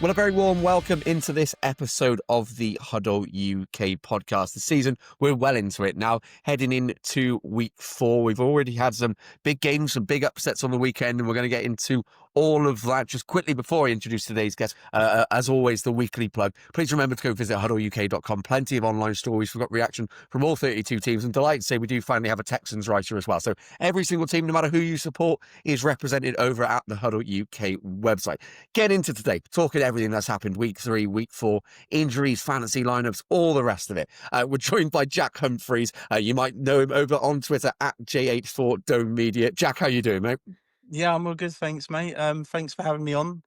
Well, a very warm welcome into this episode of the Huddle UK podcast. The season, we're well into it now, heading into week 4. We've already had some big games, some big upsets on the weekend, and we're going to get into all of that. Just quickly before I introduce today's guest, as always, the weekly plug. Please remember to go visit HuddleUK.com. Plenty of online stories. We've got reaction from all 32 teams, and delighted to say we do finally have a Texans writer as well. So every single team, no matter who you support, is represented over at the Huddle UK website. Get into today, talking everything that's happened week 3, week 4, injuries, fantasy lineups, all the rest of it. We're joined by Jack Humphreys. You might know him over on Twitter at JH4Dome Media. Jack, how you doing, mate? Yeah, I'm all good, thanks, mate. Thanks for having me on.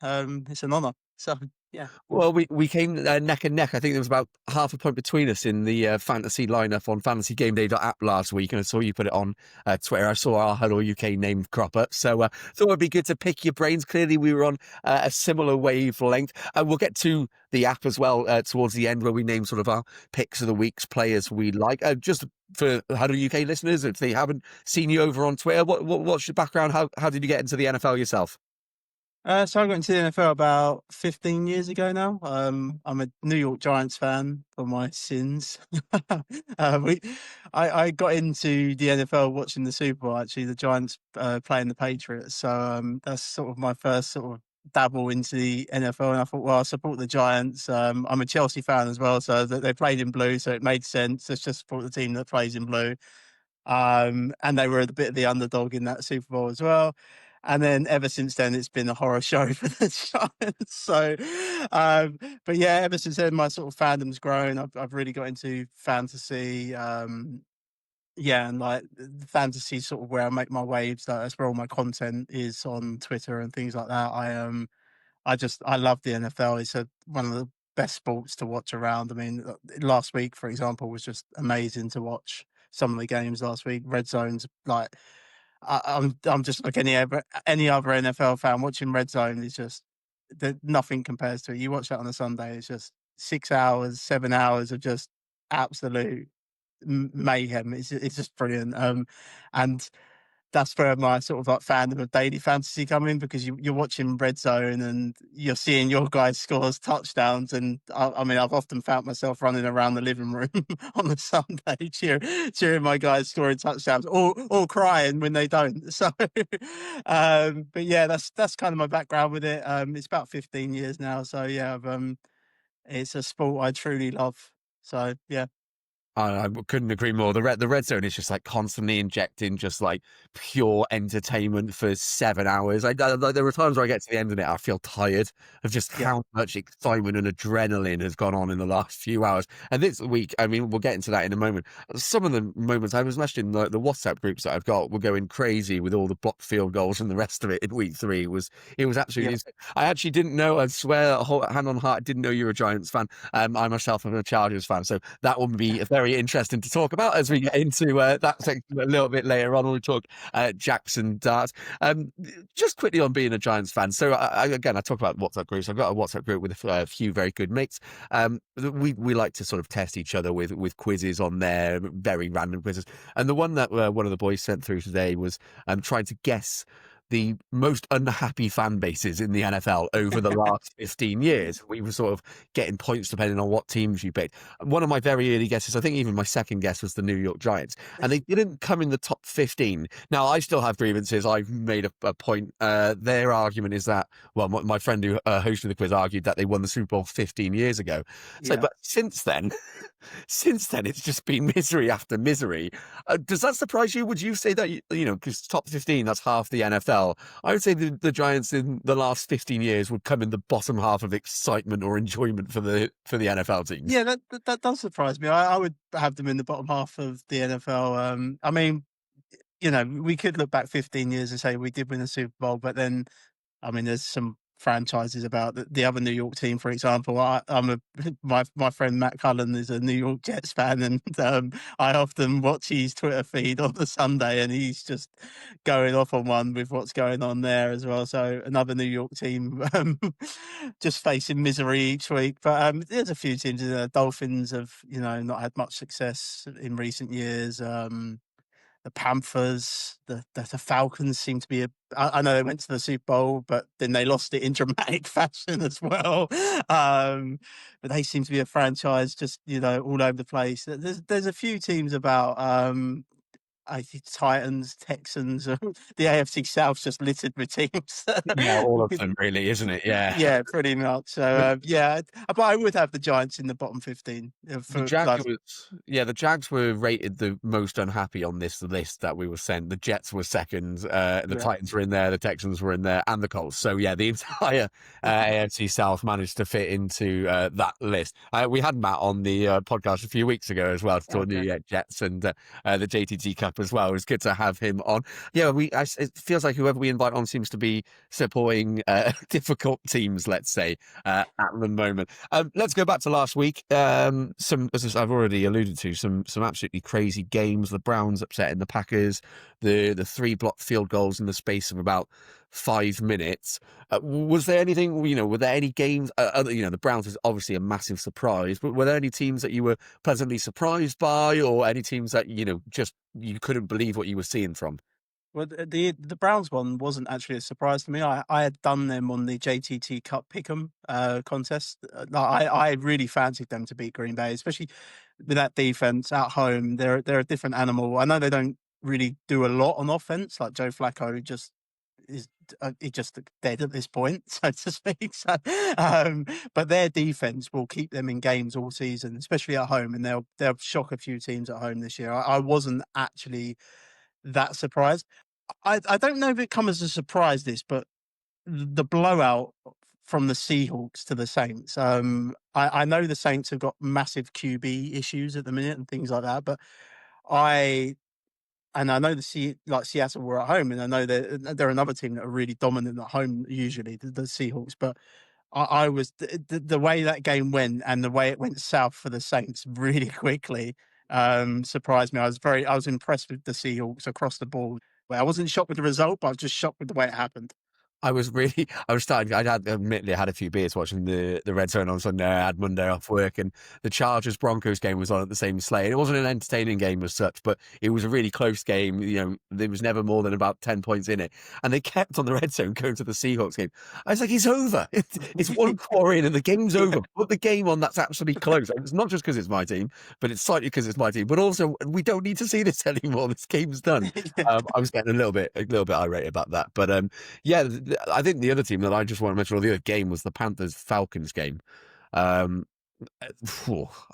It's an honour. So, yeah. Well, we came neck and neck. I think there was about half a point between us in the fantasy lineup on fantasygameday.app last week, and I saw you put it on Twitter. I saw our Huddle UK name crop up, so thought it'd be good to pick your brains. Clearly, we were on a similar wavelength. We'll get to the app as well towards the end, where we name sort of our picks of the week's players we like. Just for Huddle UK listeners, if they haven't seen you over on Twitter, what's your background? How did you get into the NFL yourself? So I got into the NFL about 15 years ago now. I'm a New York Giants fan for my sins. we, I got into the NFL watching the Super Bowl, actually, the Giants playing the Patriots. So that's sort of my first sort of dabble into the NFL. And I thought, well, I support the Giants. I'm a Chelsea fan as well. So they played in blue, so it made sense. Let's just support the team that plays in blue. And they were a bit of the underdog in that Super Bowl as well. And then ever since then, it's been a horror show for the Giants. So, but yeah, ever since then, my sort of fandom's grown. I've really got into fantasy. Yeah, and like the fantasy sort of where I make my waves. That's where all my content is on Twitter and things like that. I love the NFL. It's one of the best sports to watch around. I mean, last week, for example, was just amazing to watch some of the games last week. Red Zone's like I'm just like any other NFL fan watching Red Zone is just nothing compares to it. You watch that on a Sunday, it's just 6 hours, 7 hours of just absolute mayhem. It's just brilliant. And that's where my sort of like fandom of daily fantasy come in, because you're watching Red Zone and you're seeing your guys scores touchdowns. And I mean, I've often found myself running around the living room on a Sunday cheering my guys scoring touchdowns, or crying when they don't. So, but yeah, that's kind of my background with it. It's about 15 years now. So yeah, it's a sport I truly love. So yeah. I couldn't agree more. The red zone is just like constantly injecting just like pure entertainment for 7 hours. There are times where I get to the end of it, I feel tired of just Yeah. how much excitement and adrenaline has gone on in the last few hours. And this week, I mean, we'll get into that in a moment. Some of the moments I was messaging the WhatsApp groups that I've got were going crazy with all the blocked field goals and the rest of it in week 3. It was absolutely Yeah. insane. I actually didn't know. I swear, hand on heart, I didn't know you were a Giants fan. I myself am a Chargers fan, so that would be a very interesting to talk about as we get into that section a little bit later on. We'll talk Jackson Dart. Just quickly on being a Giants fan. So again, I talk about WhatsApp groups. I've got a WhatsApp group with a few very good mates. We like to sort of test each other with quizzes on there, very random quizzes. And the one that one of the boys sent through today was trying to guess the most unhappy fan bases in the NFL over the last 15 years. We were sort of getting points depending on what teams you picked. One of my very early guesses, I think even my second guess, was the New York Giants, and they didn't come in the top 15. Now, I still have grievances. I've made a point. Their argument is that, well, my friend who hosted the quiz argued that they won the Super Bowl 15 years ago. So, Yeah. but since then, it's just been misery after misery. Does that surprise you? Would you say that, because top 15, that's half the NFL. I would say the Giants in the last 15 years would come in the bottom half of excitement or enjoyment for the NFL teams. Yeah, that does surprise me. I would have them in the bottom half of the NFL. I mean, we could look back 15 years and say we did win a Super Bowl, but then, I mean, there's some franchises about the other New York team, for example. My friend Matt Cullen is a New York Jets fan, and I often watch his Twitter feed on the Sunday, and he's just going off on one with what's going on there as well. So another New York team just facing misery each week. But there's a few teams. The Dolphins have not had much success in recent years. the Panthers, the Falcons seem to be I know they went to the Super Bowl, but then they lost it in dramatic fashion as well. But they seem to be a franchise just, all over the place. There's a few teams about I think Titans, Texans, the AFC South's just littered with teams. Yeah, all of them really, isn't it? Yeah. Yeah, pretty much. So yeah, but I would have the Giants in the bottom 15 The for like, Jaguars, yeah, the Jags were rated the most unhappy on this list that we were sent. The Jets were second, the yeah. Titans were in there, the Texans were in there, and the Colts. So yeah, the entire AFC South managed to fit into that list. We had Matt on the podcast a few weeks ago as well to talk Okay. the Jets and the JTT Cup as well. It was good to have him on. Yeah, it feels like whoever we invite on seems to be supporting difficult teams, let's say, at the moment. Let's go back to last week. As I've already alluded to, some absolutely crazy games. The Browns upsetting the Packers, the three blocked field goals in the space of about 5 minutes. Was there anything, were there any games, the Browns is obviously a massive surprise, but were there any teams that you were pleasantly surprised by, or any teams that, just you couldn't believe what you were seeing from? Well, the Browns one wasn't actually a surprise to me. I had done them on the JTT Cup Pick'em contest. I really fancied them to beat Green Bay, especially with that defense at home. They're a different animal. I know they don't really do a lot on offense. Like Joe Flacco just is he just dead at this point, so to speak. So, but their defense will keep them in games all season, especially at home, and they'll shock a few teams at home this year. I wasn't actually that surprised. I don't know if it come as a surprise this, but the blowout from the Seahawks to the Saints. I know the Saints have got massive QB issues at the minute and things like that, but I I know like Seattle were at home, and I know they're another team that are really dominant at home usually, the Seahawks. But I was the way that game went and the way it went south for the Saints really quickly surprised me. I was impressed with the Seahawks across the board. Well, I wasn't shocked with the result, but I was just shocked with the way it happened. I was starting, admittedly, I had a few beers watching the Red Zone on Sunday. I had Monday off work, and the Chargers-Broncos game was on at the same slate. It wasn't an entertaining game as such, but it was a really close game. There was never more than about 10 points in it. And they kept on the Red Zone going to the Seahawks game. I was like, it's over. It's one quarter in and the game's over. Put the game on that's actually close. It's not just because it's my team, but it's slightly because it's my team. But also, we don't need to see this anymore. This game's done. Yeah. I was getting a little bit irate about that. But yeah, I think the other team that I just want to mention, or the other game, was the Panthers-Falcons game. Um,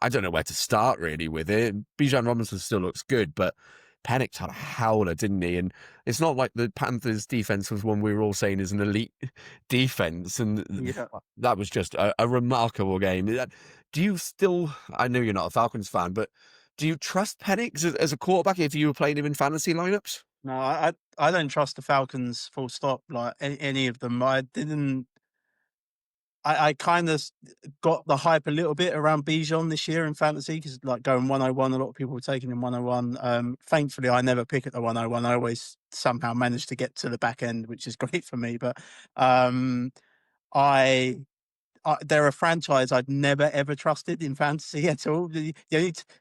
I don't know where to start really with it. Bijan Robinson still looks good, but Penix had a howler, didn't he? And it's not like the Panthers' defense was one we were all saying is an elite defense, and Yeah. that was just a remarkable game. Do you still? I know you're not a Falcons fan, but do you trust Penix as a quarterback if you were playing him in fantasy lineups? No, I don't trust the Falcons full stop. Like any of them, I didn't. I kind of got the hype a little bit around Bijan this year in fantasy because, like, going 101, a lot of people were taking him 101. Thankfully, I never pick at the 101. I always somehow manage to get to the back end, which is great for me. But I they're a franchise I'd never ever trusted in fantasy at all. The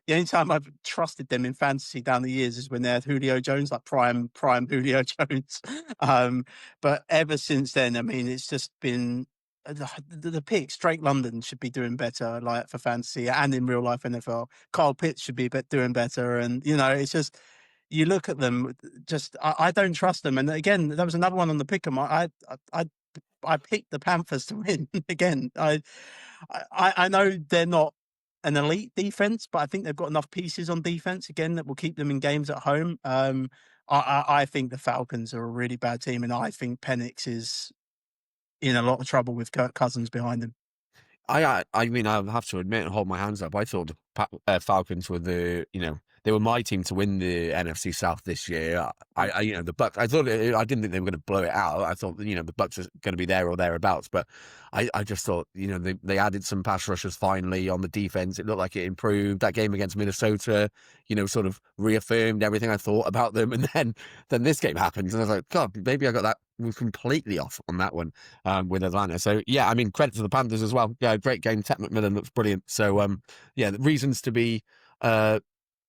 only time I've trusted them in fantasy down the years is when they had Julio Jones, like prime Julio Jones. But ever since then, I mean, it's just been the picks. Drake London should be doing better, like for fantasy and in real life NFL. Kyle Pitts should be doing better, and it's just. You look at them, just I don't trust them. And again, there was another one on the pick 'em. I picked the Panthers to win again. I know they're not an elite defense, but I think they've got enough pieces on defense again that will keep them in games at home. I think the Falcons are a really bad team, and I think Penix is in a lot of trouble with Kirk Cousins behind him. I mean, I have to admit and hold my hands up. I thought the Falcons were they were my team to win the NFC South this year. The Bucks. I didn't think they were going to blow it out. I thought, the Bucks are going to be there or thereabouts. But I just thought, they added some pass rushers finally on the defense. It looked like it improved. That game against Minnesota, sort of reaffirmed everything I thought about them. And then this game happens, and I was like, God, maybe I got that completely off on that one with Atlanta. So yeah, I mean, credit to the Panthers as well. Yeah, great game. Ted McMillan looks brilliant. So yeah, the reasons to be There's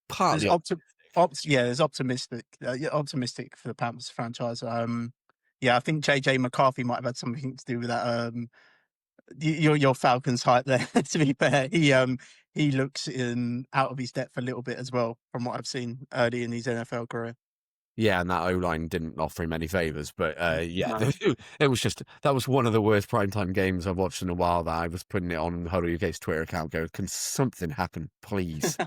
partly optimistic. There's optimistic. Yeah, optimistic for the Panthers franchise. Yeah, I think JJ McCarthy might have had something to do with that. Your Falcons hype there. To be fair, he looks out of his depth a little bit as well, from what I've seen early in his NFL career. Yeah, and that O-line didn't offer him any favors, but yeah, No. it was just that was one of the worst primetime games I've watched in a while. That I was putting it on HuddleUK's Twitter account, going, "Can something happen, please?"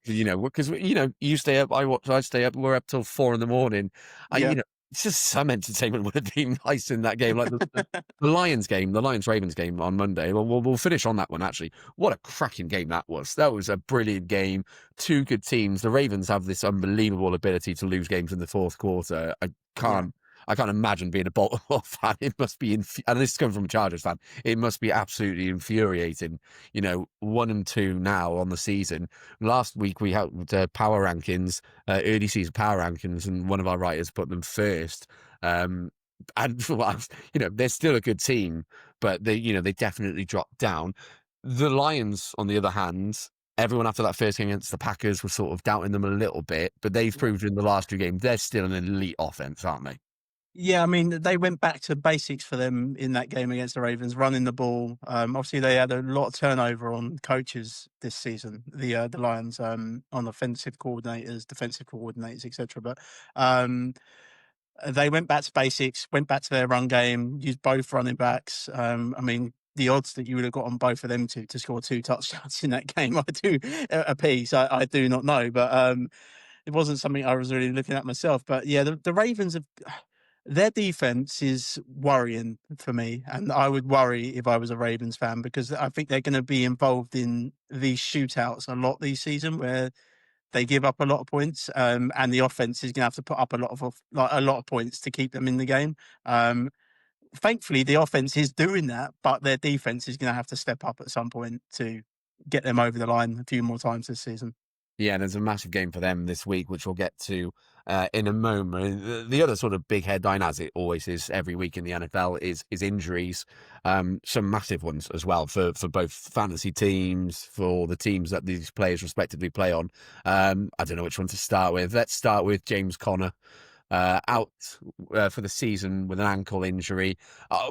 Because you stay up, I watch, I stay up. We're up till 4 a.m. Yeah. It's just some entertainment would have been nice in that game, like the Lions game, the Lions Ravens game on Monday. Well, we'll finish on that one actually. What a cracking game that was! That was a brilliant game. Two good teams. The Ravens have this unbelievable ability to lose games in the fourth quarter. Yeah. I can't imagine being a Baltimore fan. It must be, and this is coming from a Chargers fan. It must be absolutely infuriating. 1-2 now on the season. Last week we had power rankings, early season power rankings, and one of our writers put them first. And they're still a good team, but they definitely dropped down. The Lions, on the other hand, everyone after that first game against the Packers was sort of doubting them a little bit, but they've proved in the last 2 games they're still an elite offense, aren't they? Yeah, I mean, they went back to basics for them in that game against the Ravens, running the ball. Obviously, they had a lot of turnover on coaches this season, the Lions, on offensive coordinators, defensive coordinators, etc. But they went back to basics, went back to their run game, used both running backs. I mean, the odds that you would have got on both of them to score 2 touchdowns in that game, I do a piece. I do not know, but it wasn't something I was really looking at myself. But yeah, the Ravens have. Their defense is worrying for me, and I would worry if I was a Ravens fan because I think they're going to be involved in these shootouts a lot this season, where they give up a lot of points, and the offense is going to have to put up a lot of points to keep them in the game. Um, Thankfully, the offense is doing that, but their defense is going to have to step up at some point to get them over the line a few more times this season. Yeah, there's a massive game for them this week, which we'll get to in a moment. The other sort of big headline, as it always is every week in the NFL, is injuries. Some massive ones as well for both fantasy teams, for the teams that these players respectively play on. I don't know which one to start with. Let's start with James Conner. Out for the season with an ankle injury.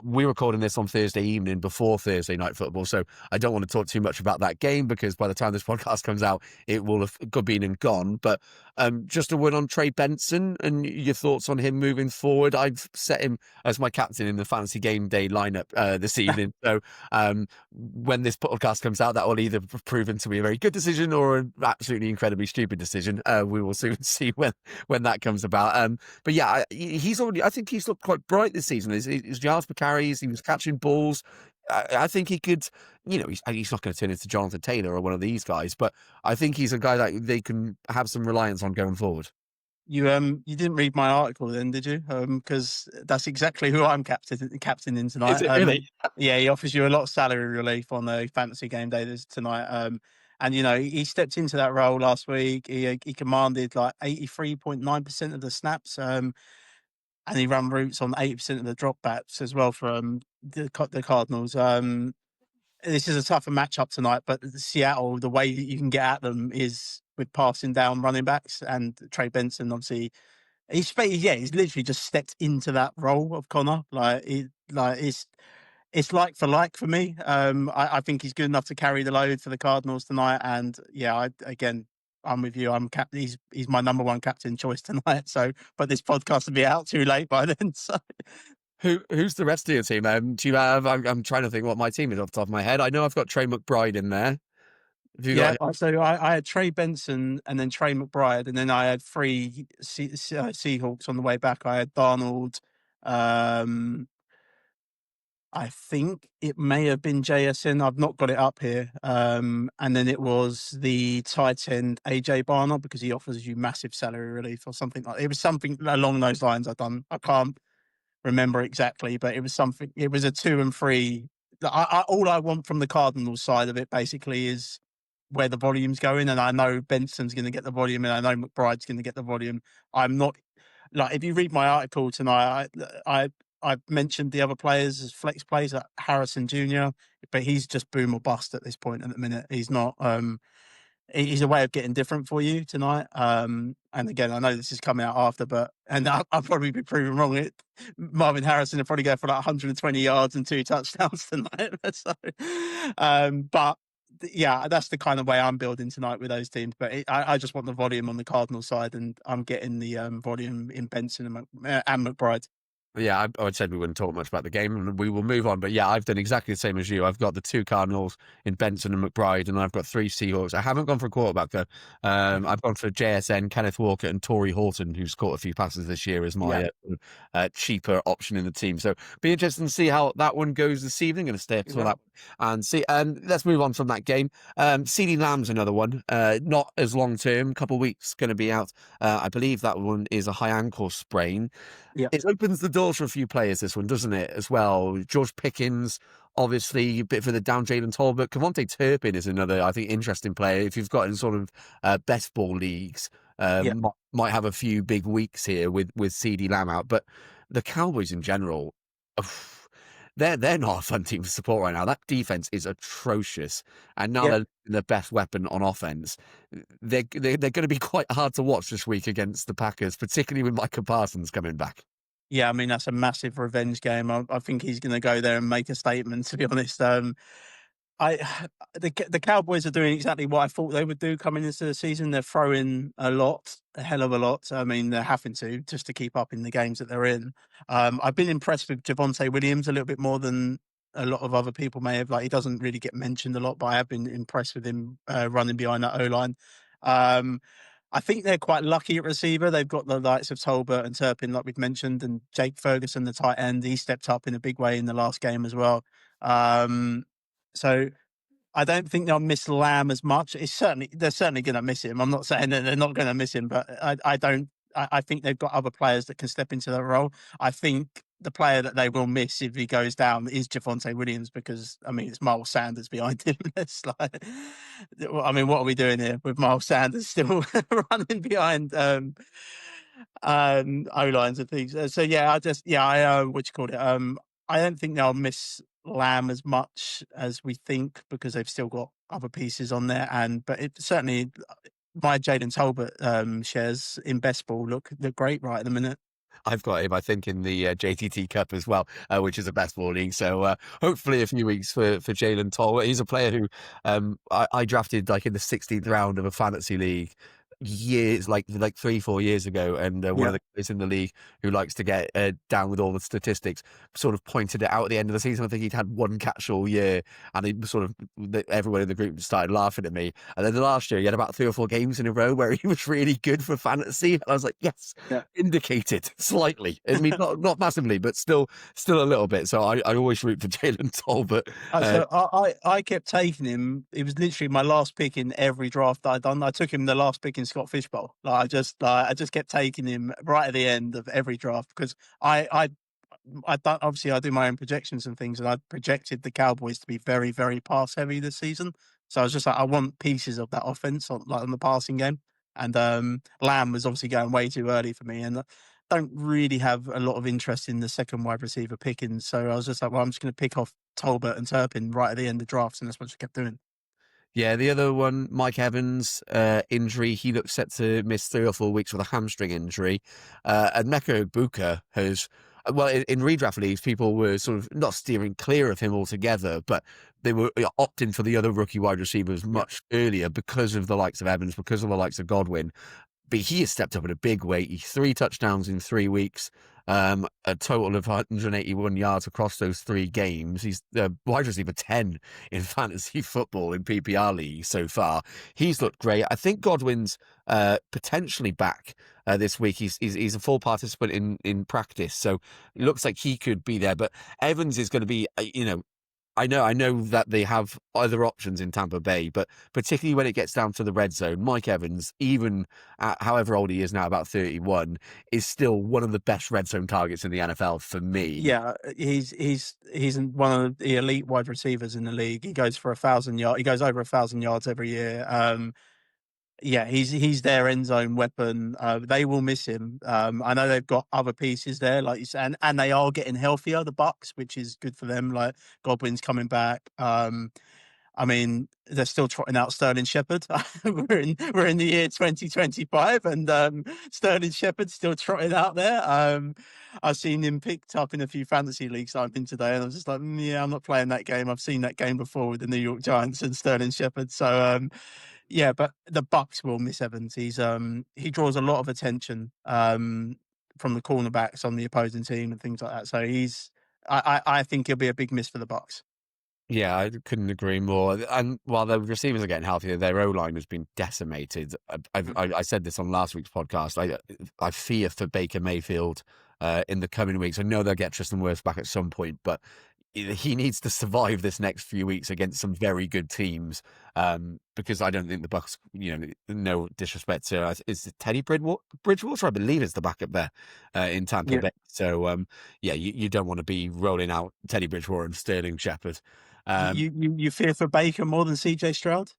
We're recording this on Thursday evening before Thursday night football, so I don't want to talk too much about that game because by the time this podcast comes out, it will have been and gone. But just a word on Trey Benson and your thoughts on him moving forward. I've set him as my captain in the fantasy game day lineup this evening. So when this podcast comes out, that will either have proven to be a very good decision or an absolutely incredibly stupid decision. We will soon see when that comes about. But yeah, I think he's looked quite bright this season. His yards per carries, he was catching balls. I think he could, he's not going to turn into Jonathan Taylor or one of these guys, but I think he's a guy that they can have some reliance on going forward. You didn't read my article then, did you? Because that's exactly who I'm captaining Is tonight. it really? Yeah, he offers you a lot of salary relief on the fantasy game day tonight. And he stepped into that role last week. He commanded like 83.9% of the snaps. And he ran routes on 80% of the dropbacks as well for the Cardinals. This is a tougher matchup tonight, but Seattle, the way that you can get at them is with passing down running backs, and Trey Benson, obviously, he's literally just stepped into that role of Connor. It's like for like for me. I think he's good enough to carry the load for the Cardinals tonight, and yeah, I'm with you. He's my number one captain choice tonight. So, but this podcast will be out too late by then. So, Who's the rest of your team? Do you have? I'm trying to think what my team is off the top of my head. I know I've got Trey McBride in there. Have you yeah, got? so I had Trey Benson and then Trey McBride, and then I had three Seahawks on the way back. I had Darnold. I think it may have been JSN. I've not got it up here. And then it was the tight end AJ Barner because he offers you massive salary relief or something like it was something along those lines. I can't remember exactly, but it was something. It was a 2 and 3. All I want from the Cardinals side of it basically is where the volume's going, and I know Benson's going to get the volume, and I know McBride's going to get the volume. I'm not like if you read my article tonight, I mentioned the other players as flex plays, like Harrison Jr., but he's just boom or bust at this point at the minute. He's not. he's a way of getting different for you tonight. And again, I know this is coming out after, but I'll probably be proven wrong. Marvin Harrison will probably go for like 120 yards and 2 touchdowns tonight. So, but yeah, that's the kind of way I'm building tonight with those teams. But I just want the volume on the Cardinals side, and I'm getting the volume in Benson and McBride. Yeah, I said we wouldn't talk much about the game, and we will move on. But yeah, I've done exactly the same as you. I've got the 2 Cardinals in Benson and McBride, and I've got 3 Seahawks. I haven't gone for a quarterback though. Okay. I've gone for JSN, Kenneth Walker, and Torrey Horton, who's caught a few passes this year, as Yeah. my cheaper option in the team. So be interesting to see how that one goes this evening. Going to stay up to Yeah. that and see. And let's move on from that game. CeeDee Lamb's another one. Not as long term. Couple weeks going to be out. I believe that one is a high ankle sprain. Yeah. It opens the doors for a few players, this one, doesn't it, as well? George Pickens, obviously, a bit further down, Jalen Tolbert. Cavonte Turpin is another, I think, interesting player. If you've got in sort of best ball leagues, Yeah. might have a few big weeks here with CeeDee Lamb out. But the Cowboys in general, they're not a fun team to support right now. That defense is atrocious, and now Yeah. they're the best weapon on offense. They're going to be quite hard to watch this week against the Packers, particularly with Micah Parsons coming back. Yeah, I mean, that's a massive revenge game. I think he's going to go there and make a statement, to be honest. I the Cowboys are doing exactly what I thought they would do coming into the season. They're throwing a hell of a lot. I mean, they're having to just to keep up in the games that they're in. I've been impressed with Javonte Williams a little bit more than a lot of other people may have. Like, he doesn't really get mentioned a lot, but I have been impressed with him running behind that O line. Um, I think they're quite lucky at receiver. They've got the likes of Tolbert and Turpin, like we've mentioned, and Jake Ferguson, the tight end. He stepped up in a big way in the last game as well. So I don't think they'll miss Lamb as much. They're certainly going to miss him. I'm not saying that they're not going to miss him, but I don't. I think they've got other players that can step into that role. I think the player that they will miss if he goes down is Javonte Williams, because I mean it's Miles Sanders behind him. It's like, I mean, what are we doing here with Miles Sanders still running behind O lines and things? So yeah, I what you call it. I don't think they'll miss Lamb as much as we think, because they've still got other pieces on there. But it certainly, my Jaden Tolbert shares in best ball look great right at the minute. I've got him, I think, in the JTT Cup as well, which is a best ball league. So hopefully a few weeks for Jalen Toll. He's a player who I drafted like in the 16th round of a fantasy league years, like 3-4 years ago, and one of Yeah, the guys in the league who likes to get down with all the statistics sort of pointed it out at the end of the season. I think he'd had one catch all year, and he sort of everyone in the group started laughing at me. And then the last year, he had about 3 or 4 games in a row where he was really good for fantasy, and I was like, yes, yeah. indicated slightly. I mean, not massively, but still a little bit. So I always root for Jalen Tolbert. So I kept taking him. It was literally my last pick in every draft that I'd done. I took him the last pick in Scott Fishbowl. I just kept taking him right at the end of every draft, because I don't, obviously I do my own projections and things, and I projected the Cowboys to be very, very pass heavy this season. So I was just like, I want pieces of that offense on the passing game. And Lamb was obviously going way too early for me, and I don't really have a lot of interest in the second wide receiver picking. So I was just like, well, I'm just going to pick off Tolbert and Turpin right at the end of drafts, and that's what I kept doing. Yeah, the other one, Mike Evans, injury. He looks set to miss 3 or 4 weeks with a hamstring injury. And Mecca Buka has, well, in redraft leagues, people were sort of not steering clear of him altogether, but they were opting for the other rookie wide receivers Yeah, much earlier because of the likes of Evans, because of the likes of Godwin. But he has stepped up in a big way. 3 touchdowns in 3 weeks, a total of 181 yards across those 3 games. He's the wide receiver 10 in fantasy football in PPR league so far. He's looked great. I think Godwin's potentially back this week. He's a full participant in practice, so it looks like he could be there. But Evans is going to be, I know that they have other options in Tampa Bay, but particularly when it gets down to the red zone, Mike Evans, even at however old he is now, about 31, is still one of the best red zone targets in the NFL for me. yeah, he's one of the elite wide receivers in the league. He goes for 1,000 yards. He goes over 1,000 yards every year. Yeah, he's their end zone weapon. They will miss him. I know they've got other pieces there, like you said, and they are getting healthier, the Bucks, which is good for them. Like Godwin's coming back. I mean, they're still trotting out Sterling Shepherd. We're in the year 2025, and Sterling Shepherd's still trotting out there. I've seen him picked up in a few fantasy leagues I'm in today, and I was just like, yeah, I'm not playing that game. I've seen that game before with the New York Giants and Sterling Shepherd. So yeah, but the Bucks will miss Evans. He draws a lot of attention from the cornerbacks on the opposing team and things like that. So I think he'll be a big miss for the Bucks. Yeah, I couldn't agree more. And while the receivers are getting healthier, their O line has been decimated. I said this on last week's podcast. I fear for Baker Mayfield in the coming weeks. I know they'll get Tristan Wirfs back at some point, but he needs to survive this next few weeks against some very good teams. Because I don't think the Bucks, no disrespect to, is it Teddy Bridgewater? I believe is the backup there in Tampa Yeah. Bay. So yeah, you don't want to be rolling out Teddy Bridgewater and Sterling Shepard. You fear for Baker more than CJ Stroud?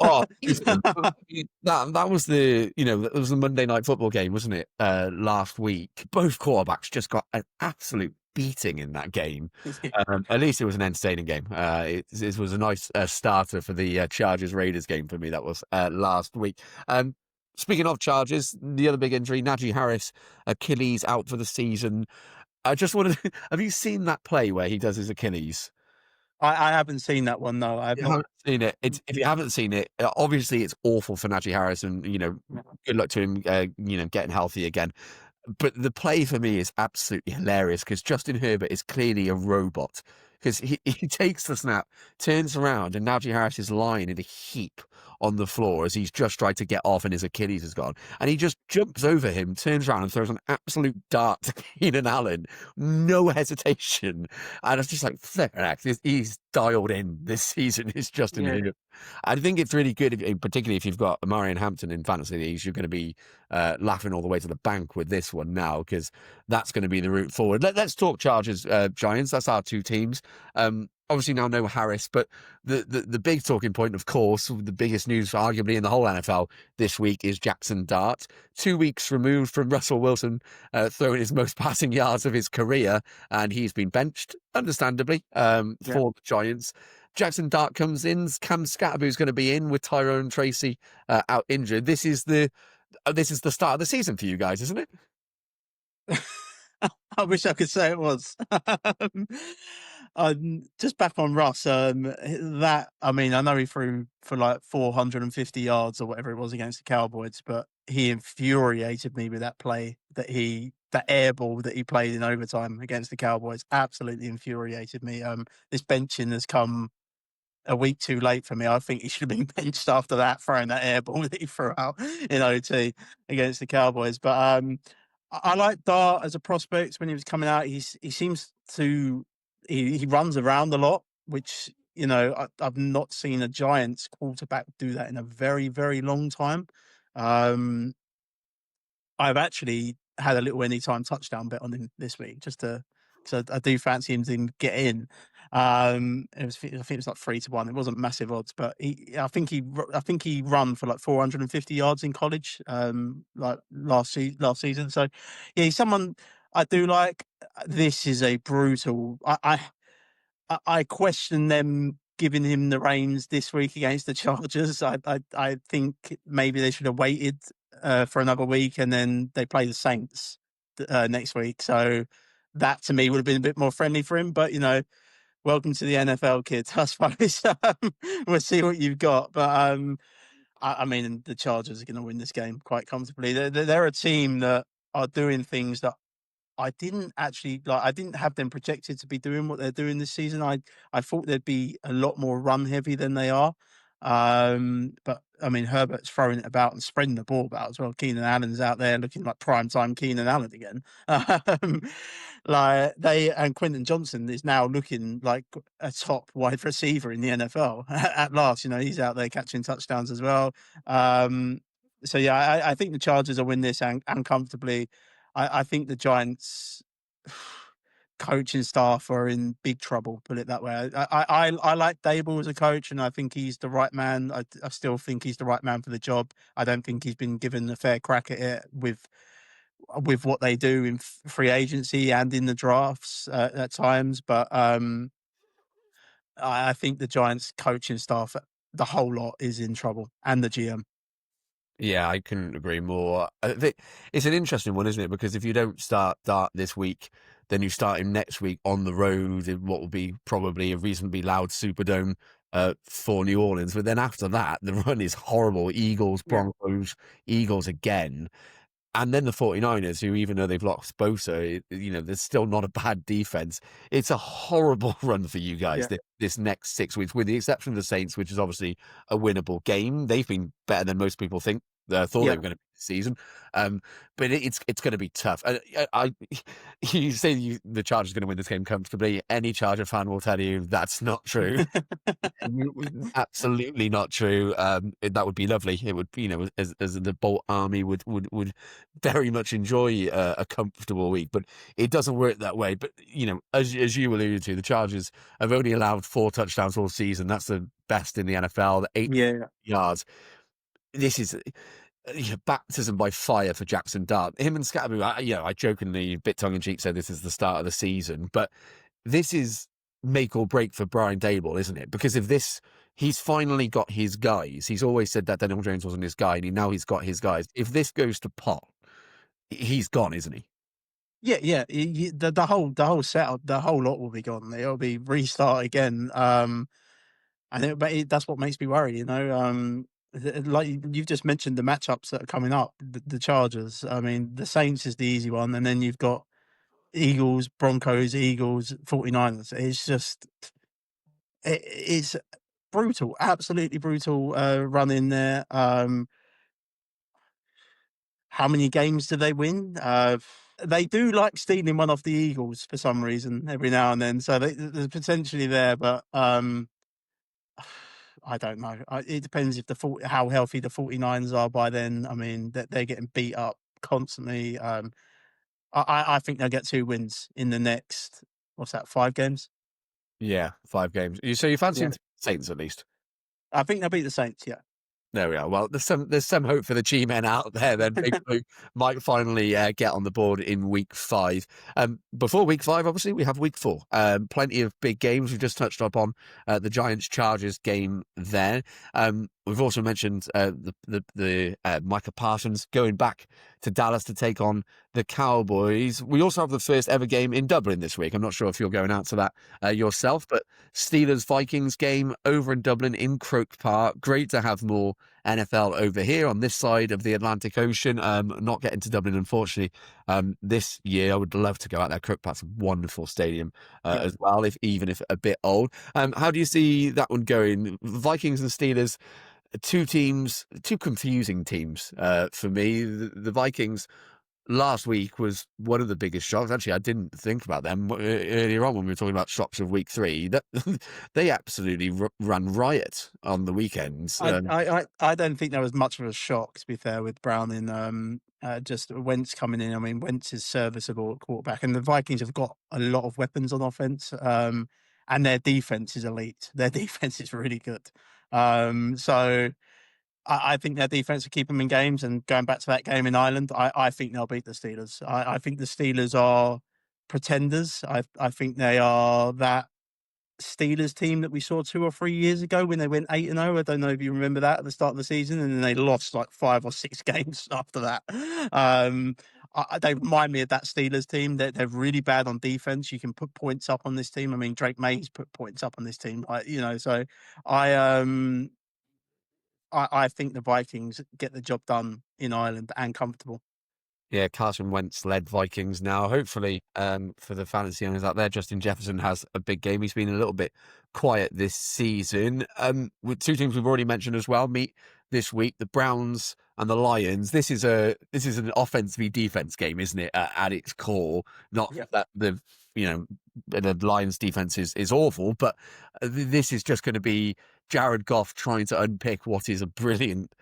Oh, listen, that was that was the Monday Night Football game, wasn't it? Last week, both quarterbacks just got an absolute beating in that game. At least it was an entertaining game. It was a nice starter for the Chargers Raiders game for me. That was last week. Speaking of Chargers, the other big injury, Najee Harris, Achilles out for the season. I just wanted. Have you seen that play where he does his Achilles? I haven't seen that one. No, I have You not. haven't seen it. If you haven't seen it, obviously it's awful for Najee Harris, and good luck to him. Getting healthy again. But the play for me is absolutely hilarious because Justin Herbert is clearly a robot because he takes the snap, turns around, and Najee Harris is lying in a heap on the floor as he's just tried to get off and his Achilles is gone. And he just jumps over him, turns around and throws an absolute dart to Keenan Allen. No hesitation. And it's just like, flipping heck, he's dialed in this season. Is Justin Yeah. Herbert. I think it's really good, particularly if you've got Marion Hampton in fantasy leagues, you're going to be laughing all the way to the bank with this one now because that's going to be the route forward. Let's talk Chargers, Giants. That's our two teams. Obviously now no Harris, but the big talking point, of course, the biggest news arguably in the whole NFL this week is Jackson Dart. 2 weeks removed from Russell Wilson throwing his most passing yards of his career, and he's been benched, understandably, for the Giants. Jackson Dart comes in. Cam Scatterboo's going to be in with Tyrone Tracy out injured. This is the start of the season for you guys, isn't it? I wish I could say it was. Just back on Russ. That I mean, I know he threw for like 450 yards or whatever it was against the Cowboys, but he infuriated me with that play that air ball that he played in overtime against the Cowboys. Absolutely infuriated me. This benching has come a week too late for me. I think he should have been benched after that, throwing that air ball that he threw out in OT against the Cowboys. But I like Dart as a prospect when he was coming out. He seems to he runs around a lot, which I've not seen a Giants quarterback do that in a very very long time. Um, I've actually had a little anytime touchdown bet on him this week, just to because I do fancy him to get in. I think it was like 3-1. It wasn't massive odds, but I think he run for like 450 yards in college, like last season. So yeah, he's someone I do like. This is a brutal. I question them giving him the reins this week against the Chargers. I think maybe they should have waited for another week, and then they play the Saints next week. So that to me would have been a bit more friendly for him. But welcome to the NFL, kid. I suppose we'll see what you've got. But I mean, the Chargers are going to win this game quite comfortably. They're a team that are doing things that I didn't actually like. I didn't have them projected to be doing what they're doing this season. I thought they'd be a lot more run heavy than they are. But I mean, Herbert's throwing it about and spreading the ball about as well. Keenan Allen's out there looking like prime time Keenan Allen again. Like and Quentin Johnson is now looking like a top wide receiver in the NFL at last. He's out there catching touchdowns as well. So yeah, I think the Chargers will win this and comfortably. I think the Giants coaching staff are in big trouble. Put it that way. I like Dable as a coach, and I think he's the right man. I still think he's the right man for the job. I don't think he's been given a fair crack at it with what they do in free agency and in the drafts at times. But I think the Giants coaching staff, the whole lot, is in trouble, and the GM. Yeah, I couldn't agree more. It's an interesting one, isn't it? Because if you don't start Dart this week, then you start him next week on the road in what will be probably a reasonably loud Superdome for New Orleans. But then after that, the run is horrible. Eagles, Yeah, Broncos, Eagles again. And then the 49ers, who even though they've lost Bosa, there's still not a bad defense. It's a horrible run for you guys yeah, this next 6 weeks, with the exception of the Saints, which is obviously a winnable game. They've been better than most people thought they yeah. were going to be this season. But it's going to be tough. You say the Chargers are going to win this game comfortably. Any Charger fan will tell you that's not true. Absolutely not true. That would be lovely. It would, as the Bolt Army would very much enjoy a comfortable week, but it doesn't work that way. But as you alluded to, the Chargers have only allowed 4 touchdowns all season. That's the best in the NFL. The 8 Yeah, yards. This is baptism by fire for Jackson Dart. Him and Scatterby. I jokingly, a bit tongue in cheek, said this is the start of the season, but this is make or break for Brian Daboll, isn't it? Because if he's finally got his guys. He's always said that Daniel Jones wasn't his guy, and now he's got his guys. If this goes to pot, he's gone, isn't he? yeah, yeah. The whole setup, the whole lot will be gone. It'll be restart again. And that's what makes me worry. Like you've just mentioned, the matchups that are coming up, the Chargers. I mean, the Saints is the easy one, and then you've got Eagles, Broncos, Eagles, 49ers. It's just it's brutal, absolutely brutal run in there. How many games do they win? They do like stealing one off the Eagles for some reason every now and then, so there's potentially there, but I don't know. It depends if how healthy the 49ers are by then. I mean, they're getting beat up constantly. I think they'll get 2 wins in the next, what's that, 5 games? Yeah, 5 games. So you fancy Yeah. him to beat Saints at least? I think they'll beat the Saints, yeah. There we are. Well, there's some hope for the G-men out there then, people who might finally get on the board in week 5. Before week 5, obviously, we have week 4. Plenty of big games. We've just touched upon the Giants-Chargers game there. We've also mentioned the Micah Parsons going back to Dallas to take on the Cowboys. We also have the first ever game in Dublin this week. I'm not sure if you're going out to that yourself, but Steelers-Vikings game over in Dublin in Croke Park. Great to have more NFL over here on this side of the Atlantic Ocean. Not getting to Dublin, unfortunately, this year. I would love to go out there. Croke Park's a wonderful stadium Yeah. as well, even if a bit old. How do you see that one going? Vikings and Steelers, two confusing teams for me. The Vikings last week was one of the biggest shocks. Actually, I didn't think about them earlier on when we were talking about shocks of week 3. That they absolutely ran riot on the weekends. I don't think there was much of a shock, to be fair, with Browning. Just Wentz coming in. I mean, Wentz is serviceable at quarterback, and the Vikings have got a lot of weapons on offense. And their defense is elite. Their defense is really good. So I think their defense will keep them in games. And going back to that game in Ireland, I think they'll beat the Steelers. I think the Steelers are pretenders. I think they are that Steelers team that we saw 2 or 3 years ago when they went 8-0. I don't know if you remember that at the start of the season, and then they lost like 5 or 6 games after that. They remind me of that Steelers team. They're really bad on defense. You can put points up on this team. I mean, Drake May's put points up on this team. So I um I think the Vikings get the job done in Ireland and comfortable. Yeah, Carson Wentz led Vikings now. Hopefully, for the fantasy owners out there, Justin Jefferson has a big game. He's been a little bit quiet this season. With 2 teams we've already mentioned as well, meet this week, the Browns and the Lions. This is an offense v defense game, isn't it? At its core, not Yeah. that the Lions defense is awful, but this is just going to be Jared Goff trying to unpick what is a brilliant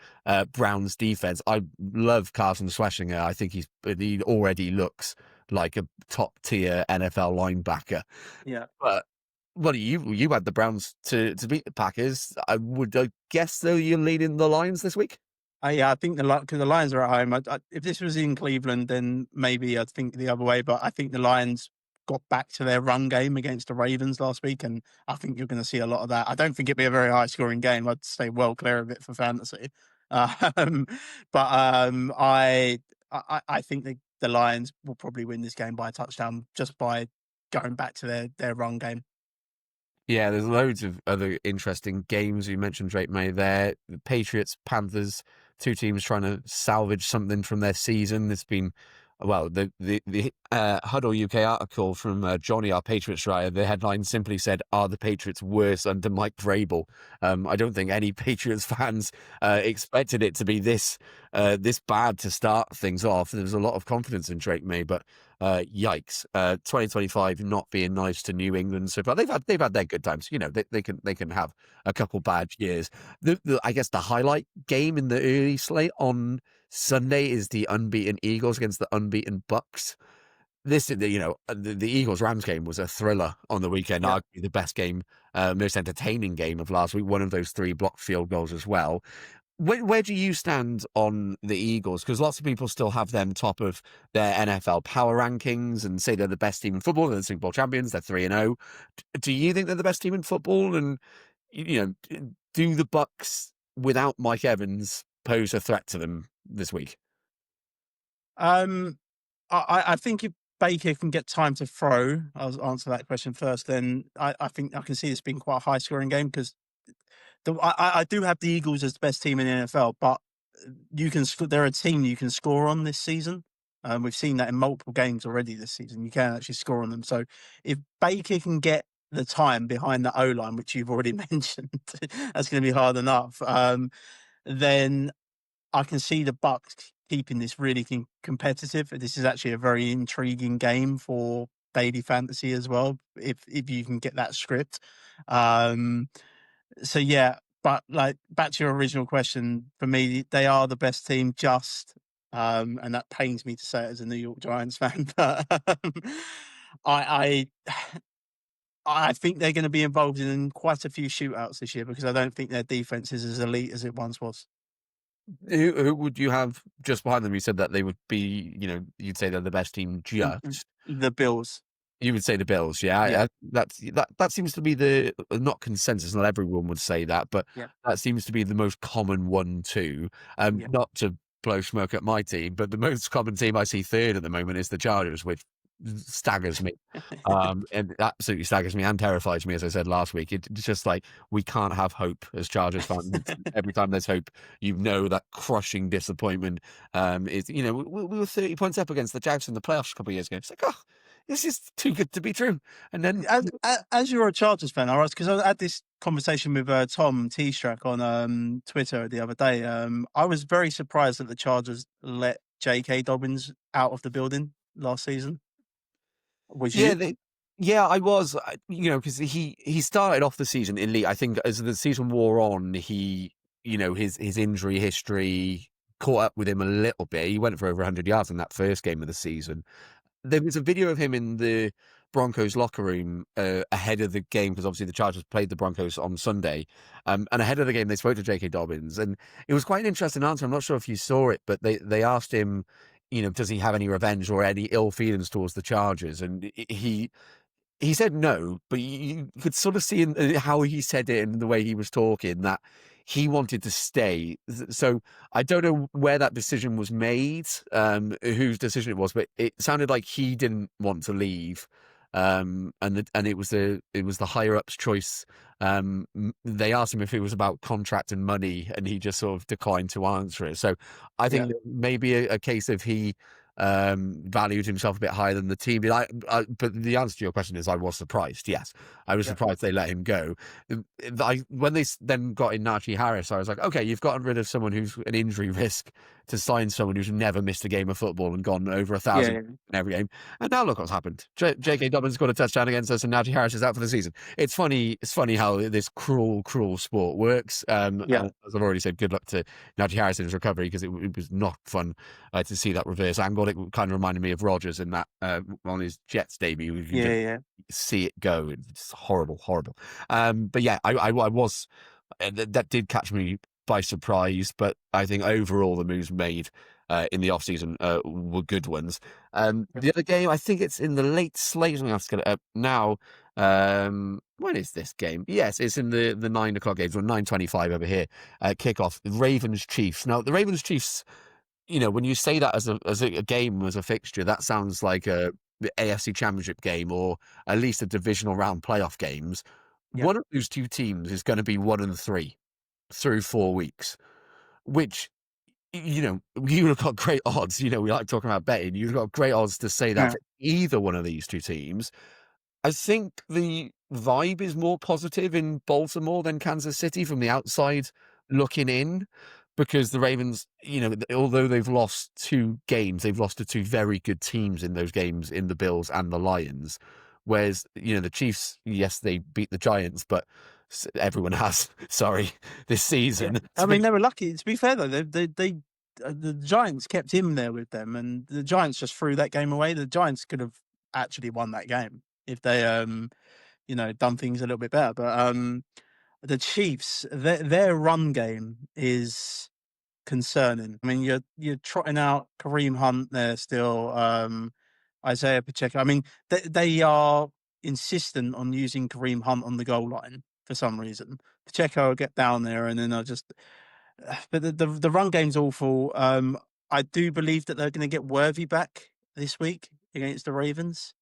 Browns defense. I love Carson Schwarzenegger. I think he already looks like a top tier NFL linebacker. Yeah. But you had the Browns to beat the Packers. I guess though you're leading the Lions this week. Yeah, I think because the Lions are at home. If this was in Cleveland, then maybe I'd think the other way. But I think the Lions got back to their run game against the Ravens last week, and I think you're going to see a lot of that. I don't think it'd be a very high scoring game. I'd stay well clear of it for fantasy. Um, but I think the Lions will probably win this game by a touchdown just by going back to their run game. Yeah, there's loads of other interesting games. You mentioned Drake May there. The Patriots, Panthers, two teams trying to salvage something from their season. It's been, well, the HuddleUK article from Johnny, our Patriots writer, the headline simply said, "Are the Patriots worse under Mike Vrabel?" I don't think any Patriots fans expected it to be this bad to start things off. There was a lot of confidence in Drake May, but yikes! 2025 not being nice to New England so far. They've had their good times. You know, they can have a couple bad years. I guess the highlight game in the early slate on Sunday is the unbeaten Eagles against the unbeaten Bucks. The Eagles Rams game was a thriller on the weekend. Yeah. Arguably the best game, most entertaining game of last week. One of those three blocked field goals as well. Where do you stand on the Eagles? Because lots of people still have them top of their NFL power rankings and say they're the best team in football. They're the Super Bowl champions. They're 3-0. Do you think they're the best team in football? And do the Bucks without Mike Evans pose a threat to them this week? Um, I think if Baker can get time to throw, I'll answer that question first. Then I think I can see this being quite a high scoring game because I do have the Eagles as the best team in the NFL, but they're a team you can score on this season. We've seen that in multiple games already this season. You can actually score on them. So if Baker can get the time behind the O line, which you've already mentioned, that's going to be hard enough. Then I can see the Bucks keeping this really competitive. This is actually a very intriguing game for daily fantasy as well, if you can get that script. So yeah, but like back to your original question, for me, they are the best team. And that pains me to say it as a New York Giants fan, but I I think they're going to be involved in quite a few shootouts this year because I don't think their defense is as elite as it once was. Who would you have just behind them? You said that they would be, you'd say they're the best team just. The Bills. You would say the Bills, yeah. Yeah. That seems to be the not consensus. Not everyone would say that, but Yeah. that seems to be the most common one too. Yeah. Not to blow smoke at my team, but the most common team I see third at the moment is the Chargers, which staggers me. And it absolutely staggers me and terrifies me, as I said last week. It's just like we can't have hope as Chargers fans. Every time there's hope, that crushing disappointment is. We were 30 points up against the Jags in the playoffs a couple of years ago. It's like, oh, this is too good to be true. And then, as you're a Chargers fan, all right, because I had this conversation with Tom T-Strack on Twitter the other day. I was very surprised that the Chargers let J.K. Dobbins out of the building last season. Was you? Yeah, I was. Because he started off the season elite. I think as the season wore on, his injury history caught up with him a little bit. He went for over 100 yards in that first game of the season. There was a video of him in the Broncos locker room ahead of the game because obviously the Chargers played the Broncos on Sunday. And ahead of the game, they spoke to J.K. Dobbins. And it was quite an interesting answer. I'm not sure if you saw it, but they asked him, does he have any revenge or any ill feelings towards the Chargers? And he said no, but you could sort of see in how he said it and the way he was talking that he wanted to stay. So I don't know where that decision was made, whose decision it was, but it sounded like he didn't want to leave. And it was the higher ups' choice. They asked him if it was about contract and money, and he just sort of declined to answer it. So I think maybe a case of he valued himself a bit higher than the team. But the answer to your question is I was surprised. Yes, I was surprised they let him go. When they then got in Najee Harris, I was like, okay, you've gotten rid of someone who's an injury risk to sign someone who's never missed a game of football and gone over 1,000 in every game. And now look what's happened. J.K. Dobbins got a touchdown against us, and Najee Harris is out for the season. It's funny how this cruel sport works. As I've already said, good luck to Najee Harris in his recovery because it was not fun to see that reverse angle. It kind of reminded me of Rodgers in that on his Jets debut. You see it go. It's horrible. But yeah, I was that did catch me by surprise. But I think overall the moves made in the offseason were good ones. Yeah. The other game, I think it's in the late slate. I'm going to have to get it up now. When is this game? Yes, it's in the 9 o'clock games, or 9:25 over here. Kickoff, Ravens Chiefs. Now, the Ravens Chiefs, when you say that as a game, as a fixture, that sounds like the AFC Championship game, or at least a divisional round playoff games. Yeah. One of those two teams is going to be 1-3 through 4 weeks, which, you've got great odds. We like talking about betting. You've got great odds to say that Yeah. for either one of these two teams. I think the vibe is more positive in Baltimore than Kansas City from the outside looking in, because the Ravens, although they've lost 2 games, they've lost to 2 very good teams in those games, in the Bills and the Lions. Whereas, the Chiefs, yes, they beat the Giants, but everyone has, sorry, this Yeah. season. I mean, they were lucky. To be fair, though, the Giants kept him there with them, and the Giants just threw that game away. The Giants could have actually won that game if they, done things a little bit better. But the Chiefs, their run game is concerning. I mean, you're trotting out Kareem Hunt there still, Isaiah Pacheco. I mean, they are insistent on using Kareem Hunt on the goal line for some reason. Pacheco will get down there, and then I'll just. But the run game's awful. I do believe that they're going to get Worthy back this week against the Ravens.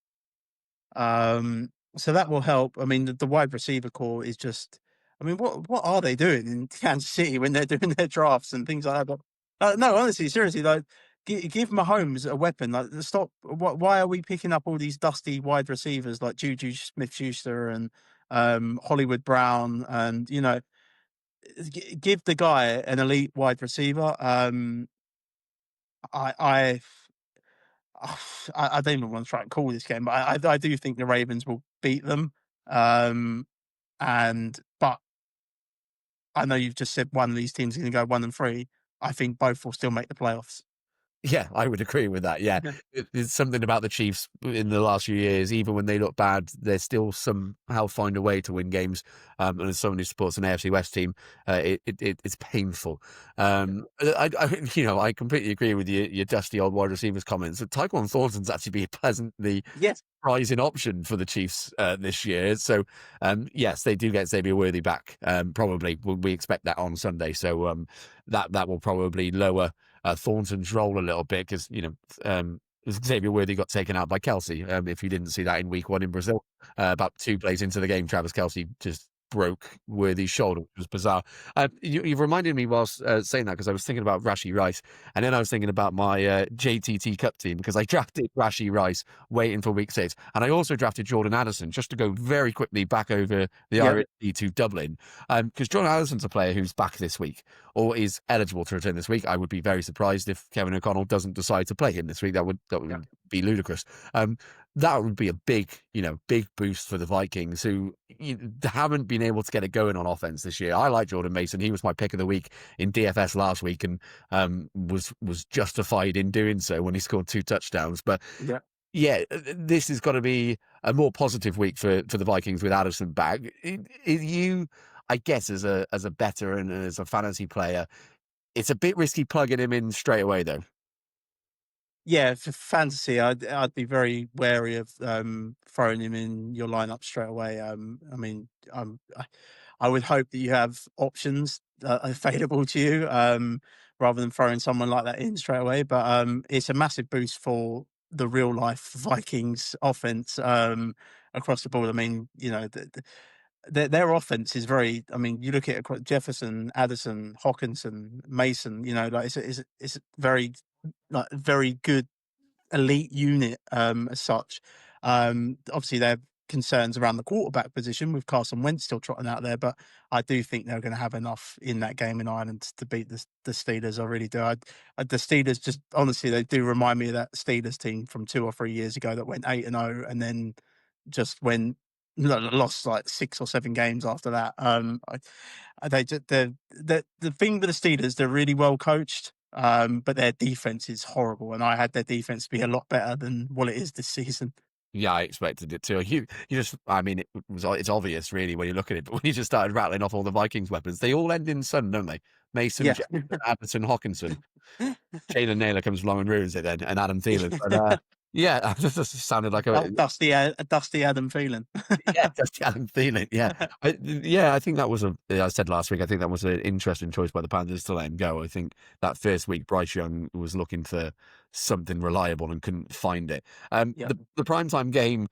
So that will help. I mean, the wide receiver core is just. I mean, what are they doing in Kansas City when they're doing their drafts and things like that? But no, honestly, seriously, like give Mahomes a weapon. Like, stop. Why are we picking up all these dusty wide receivers like Juju Smith-Schuster and Hollywood Brown, and give the guy an elite wide receiver. I, I I don't even want to try and call this game, but I do think the Ravens will beat them. But I know you've just said one of these teams is going to go 1-3. I think both will still make the playoffs. Yeah, I would agree with that. Yeah, Yeah. There's something about the Chiefs in the last few years. Even when they look bad, they still somehow find a way to win games. And as someone who supports an AFC West team, it's painful. I completely agree with your dusty old wide receivers comments. Tyquan Thornton's actually been a pleasantly Yes. surprising option for the Chiefs this year. So, yes, they do get Xavier Worthy back. Probably we expect that on Sunday. So that will probably lower Thornton's role a little bit, because Xavier Worthy got taken out by Kelsey. If you didn't see that in week 1 in Brazil, about 2 plays into the game, Travis Kelsey just broke Worthy's shoulder, which was bizarre. You've reminded me whilst saying that, because I was thinking about Rashee Rice, and then I was thinking about my JTT Cup team, because I drafted Rashee Rice waiting for week 6, and I also drafted Jordan Addison, just to go very quickly back over the Yeah. Irish to Dublin, because Jordan Addison's a player who's back this week, or is eligible to return this week. I would be very surprised if Kevin O'Connell doesn't decide to play him this week. That would be ludicrous. That would be a big boost for the Vikings, who haven't been able to get it going on offense this year. I like Jordan Mason. He was my pick of the week in DFS last week, and was justified in doing so when he scored 2 touchdowns. But this has got to be a more positive week for the Vikings with Addison back. You, I guess, as a bettor and as a fantasy player, it's a bit risky plugging him in straight away, though. Yeah, for fantasy, I'd be very wary of throwing him in your lineup straight away. I mean, I would hope that you have options available to you, rather than throwing someone like that in straight away. But it's a massive boost for the real life Vikings offense across the board. I mean, their offense is very. I mean, you look at it across Jefferson, Addison, Hawkinson, Mason. Like it's very, like, very good elite unit as such. Obviously, there are concerns around the quarterback position with Carson Wentz still trotting out there, but I do think they're going to have enough in that game in Ireland to beat the Steelers. I really do. The Steelers, just honestly, they do remind me of that Steelers team from 2 or 3 years ago that went 8-0 and then just lost like 6 or 7 games after that. The thing with the Steelers, they're really well coached, but their defense is horrible, and I had their defense be a lot better than what it is this season. Yeah, I expected it to. You just, I mean, it's obvious really when you look at it, but when you just started rattling off all the Vikings weapons, they all end in son, don't they? Mason, Yeah. Jackson, Addison, Hockenson. Jalen Naylor comes along and ruins it then, and Adam Thielen. But yeah, this just sounded like a A dusty Adam feeling. yeah, just Adam Thielen. Yeah, I think that was I said last week. I think that was an interesting choice by the Panthers to let him go. I think that first week, Bryce Young was looking for something reliable and couldn't find it. Yeah, The primetime game.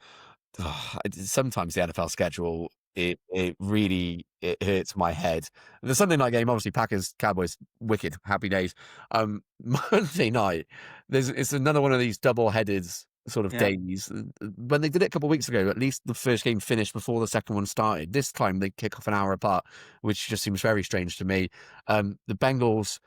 Sometimes the NFL schedule it really it hurts my head. The Sunday night game, obviously Packers Cowboys, wicked, happy days. Monday night, it's another one of these double-headed sort of yeah, days. When they did it a couple of weeks ago, at least the first game finished before the second one started. This time they kick off an hour apart, which just seems very strange to me. The Bengals.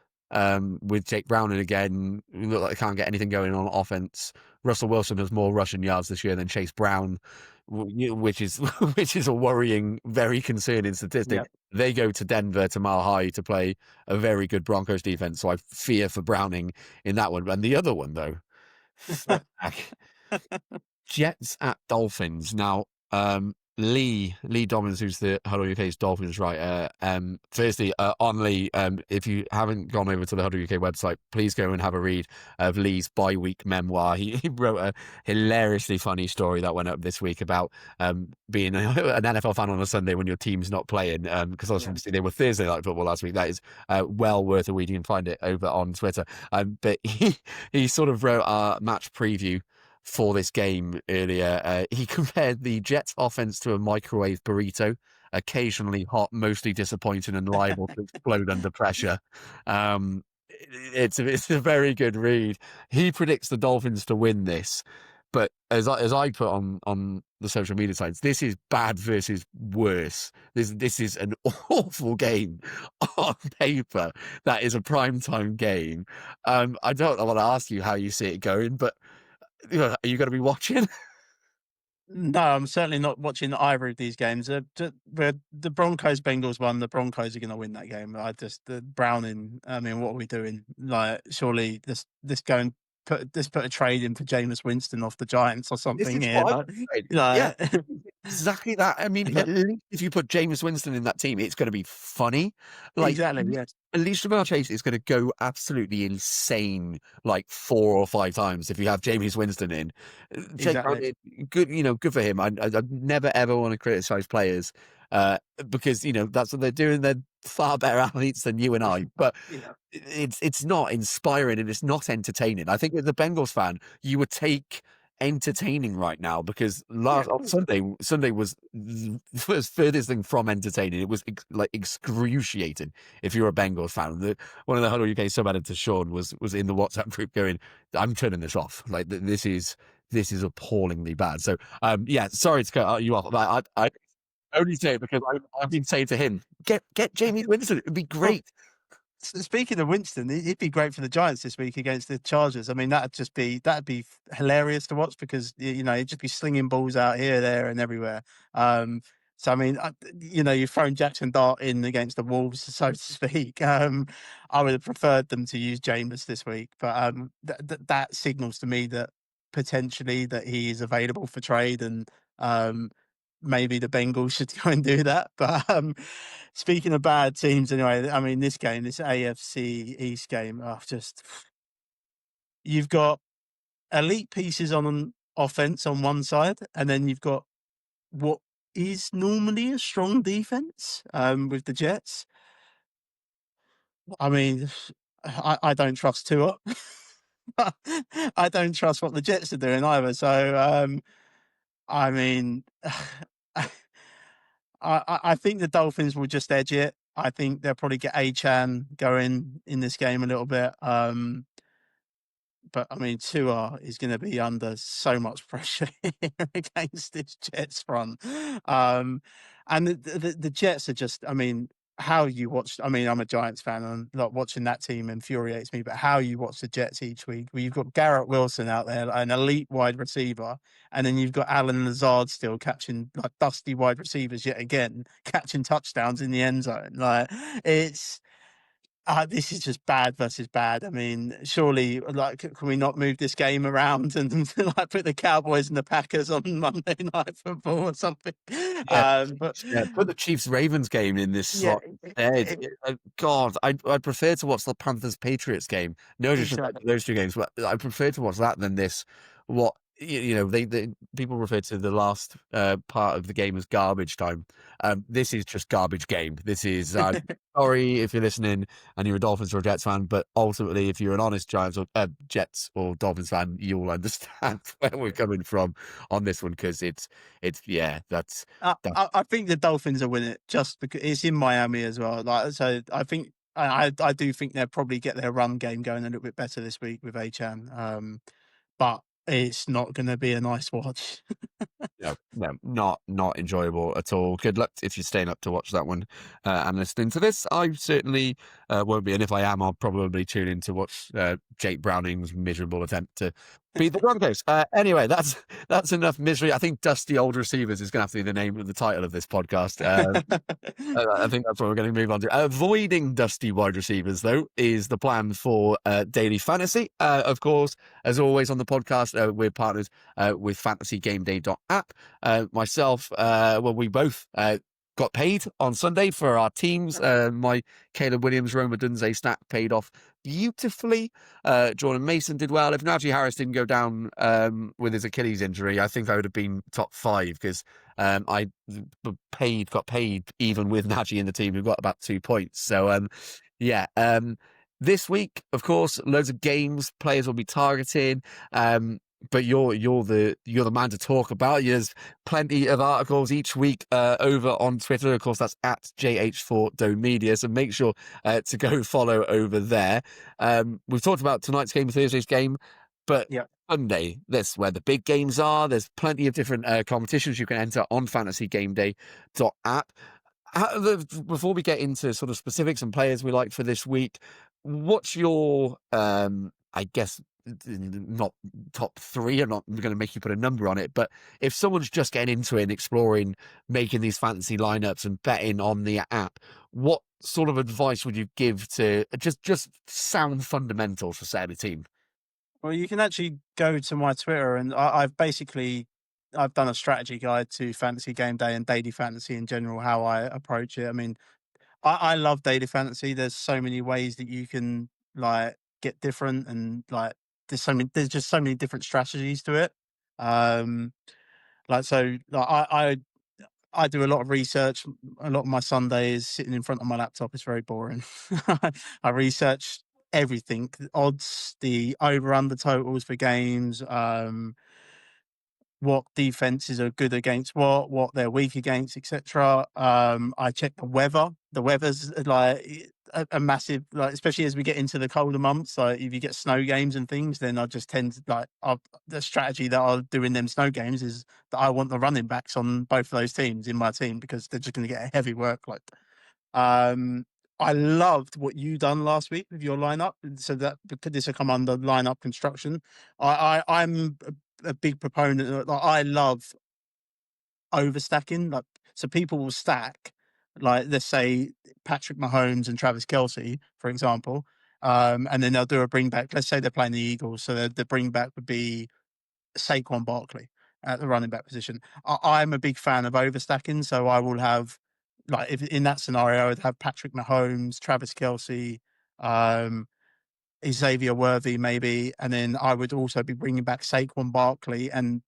With Jake Browning again, look like they can't get anything going on offense. Russell Wilson has more rushing yards this year than Chase Brown, which is which is a worrying, very concerning statistic. yeah. They go to Denver to Mile High to play a very good Broncos defense, so I fear for Browning in that one. And the other one though, flip back. Jets at Dolphins. Now, Lee Dobbins, who's the HuddleUK's Dolphins writer. Firstly, on Lee, if you haven't gone over to the HuddleUK website, please go and have a read of Lee's bi-week memoir. He wrote a hilariously funny story that went up this week about being an NFL fan on a Sunday when your team's not playing. Because Yeah. obviously they were Thursday night football last week. That is well worth a read. You can find it over on Twitter. But he sort of wrote a match preview for this game earlier. He compared the Jets offense to a microwave burrito, occasionally hot, mostly disappointing and liable to explode under pressure. It's a very good read. He predicts the Dolphins to win this, but as I put on the social media sites, this is bad versus worse. This is an awful game on paper. That is a primetime game. I don't want to ask you how you see it going, but are you going to be watching? No, I'm certainly not watching either of these games. The Broncos Bengals won. The Broncos are going to win that game. The Browning. I mean, what are we doing? Like, surely this go and put a trade in for Jameis Winston off the Giants or This something is here. what Like, I yeah, like exactly that. I mean, at least if you put Jameis Winston in that team, it's going to be funny. Like, exactly. Yeah, at least Jamar Chase is going to go absolutely insane like 4 or 5 times if you have Jameis Winston in. Jake Brown, exactly. good, good for him. I never ever want to criticize players because that's what they're doing. They're far better athletes than you and I, but Yeah, it's not inspiring and it's not entertaining. I think as a Bengals fan, you would take entertaining right now because yeah, on Sunday was furthest thing from entertaining. It was like excruciating if you're a Bengals fan. One of the Huddle UK sub editors, Sean, was in the WhatsApp group going, "I'm turning this off. Like this is appallingly bad." So yeah, sorry to cut you off, but I only say it because I've been saying to him, get Jamie Winston. It'd be well, great. speaking of Winston, he'd be great for the Giants this week against the Chargers. I mean, that'd be hilarious to watch because he'd just be slinging balls out here, there, and everywhere. So I mean, you've thrown Jackson Dart in against the Wolves, so to speak. I would have preferred them to use Jameis this week, but that signals to me that potentially that he is available for trade, and maybe the Bengals should go and do that. But speaking of bad teams, anyway, I mean, this AFC East game, you've got elite pieces on offense on one side, and then you've got what is normally a strong defense with the Jets. I mean, I don't trust Tua. I don't trust what the Jets are doing either. So, I mean, I think the Dolphins will just edge it. I think they'll probably get Achan going in this game a little bit. But I mean, Tua is going to be under so much pressure against this Jets front. And the Jets are just, I mean, how you watch, I mean, I'm a Giants fan and like watching that team infuriates me, but how you watch the Jets each week, where you've got Garrett Wilson out there, an elite wide receiver, and then you've got Alan Lazard still catching like dusty wide receivers yet again, catching touchdowns in the end zone. Like it's, This is just bad versus bad. I mean, surely, like, can we not move this game around and like put the Cowboys and the Packers on Monday Night Football or something? Yeah, But yeah, put the Chiefs-Ravens game in this yeah, slot instead. God, I'd prefer to watch the Panthers-Patriots game. No disrespect exactly. to those 2 games, but I prefer to watch that than this. What they people refer to the last part of the game as garbage time. This is just garbage game. This is sorry if you're listening and you're a Dolphins or a Jets fan, but ultimately, if you're an honest Giants or Jets or Dolphins fan, you'll understand where we're coming from on this one because it's yeah, that's I think the Dolphins will win it just because it's in Miami as well. Like, so I think I do think they'll probably get their run game going a little bit better this week with Achan. But it's not going to be a nice watch. no, no, not enjoyable at all. Good luck if you're staying up to watch that one and listening to this. I certainly won't be, and if I am, I'll probably tune in to watch Jake Browning's miserable attempt to beat the Broncos. Anyway, that's enough misery. I think Dusty Old Receivers is going to have to be the name of the title of this podcast. I think that's what we're going to move on to. Avoiding dusty wide receivers, though, is the plan for daily fantasy. Of course, as always on the podcast, we're partners with fantasygameday.app. Myself, we both got paid on Sunday for our teams. My Caleb Williams, Roma Dunze stack paid off beautifully. Jordan Mason did well. If Najee Harris didn't go down with his Achilles injury, I think I would have been top 5 because I got paid even with Najee in the team, who got about 2 points. So yeah. This week, of course, loads of games players will be targeting. But you're the man to talk about. There's plenty of articles each week over on Twitter. Of course, that's at JH4DoMedia. So make sure to go follow over there. We've talked about tonight's game, Thursday's game, but Yeah. Sunday, that's where the big games are. There's plenty of different competitions you can enter on fantasygameday.app. Before we get into sort of specifics and players we like for this week, what's your, I guess, not top 3? I'm not going to make you put a number on it, but if someone's just getting into it and exploring making these fantasy lineups and betting on the app, what sort of advice would you give to just sound fundamentals for setting a team? Well, you can actually go to my Twitter, and I've done a strategy guide to Fantasy Game Day and daily fantasy in general, how I approach it. I mean, I love daily fantasy. There's so many ways that you can like get different, and like there's just so many different strategies to it. Um, I do a lot of research. A lot of my Sunday is sitting in front of my laptop. It's very boring. I research everything: the odds, the over under totals for games, what defenses are good against what they're weak against, etc. I check the weather. The weather's like a massive, like, especially as we get into the colder months. Like if you get snow games and things, then I just tend to the strategy that I'll do in them snow games is that I want the running backs on both of those teams in my team because they're just going to get a heavy workload. Um, I loved what you done last week with your lineup. So that because this will come under lineup construction. I'm a big proponent. Like, I love overstacking. Like, so people will stack, like, let's say Patrick Mahomes and Travis Kelce, for example, and then they'll do a bring back. Let's say they're playing the Eagles, so the bring back would be Saquon Barkley at the running back position. I'm a big fan of overstacking, so I will have, like, if in that scenario, I would have Patrick Mahomes, Travis Kelce, um, Xavier Worthy, maybe, and then I would also be bringing back Saquon Barkley, and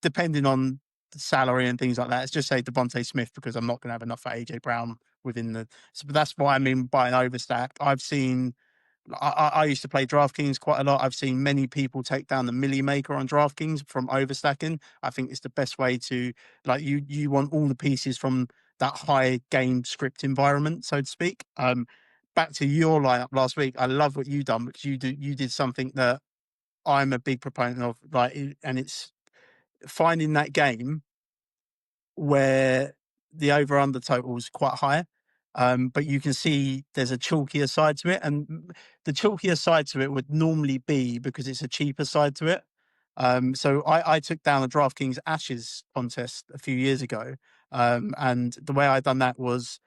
depending on the salary and things like that, let's just say Devontae Smith because I'm not going to have enough for AJ Brown within the. So that's what I mean by an overstack. I've seen I used to play DraftKings quite a lot. I've seen many people take down the Millie Maker on DraftKings from overstacking. I think it's the best way to, like, you want all the pieces from that high game script environment, so to speak. Back to your lineup last week. I love what you done because you did something that I'm a big proponent of, like, and it's finding that game where the over under total is quite high. But you can see there's a chalkier side to it, and the chalkier side to it would normally be because it's a cheaper side to it. So I took down a DraftKings Ashes contest a few years ago, and the way I done that was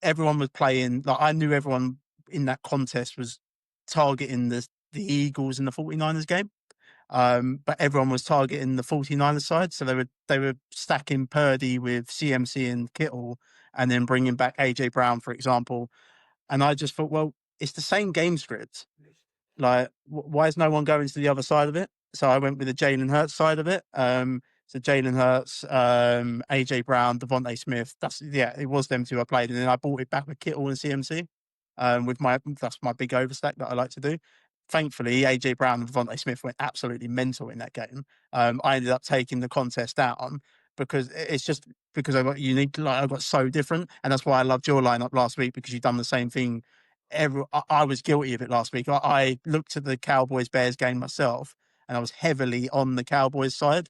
everyone was playing. Like I knew everyone in that contest was targeting the Eagles and the 49ers game. But everyone was targeting the 49ers side, so they were stacking Purdy with CMC and Kittle, and then bringing back AJ Brown, for example. And I just thought, well, it's the same game script. Like, why is no one going to the other side of it? So I went with the Jalen Hurts side of it. So Jalen Hurts, AJ Brown, Devontae Smith. It was them two I played, and then I bought it back with Kittle and CMC. That's my big overstack that I like to do. Thankfully, AJ Brown and Devontae Smith went absolutely mental in that game. I ended up taking the contest down because it's just because I got unique. Like I got so different, and that's why I loved your lineup last week because you've done the same thing. I was guilty of it last week. I looked at the Cowboys Bears game myself, and I was heavily on the Cowboys side.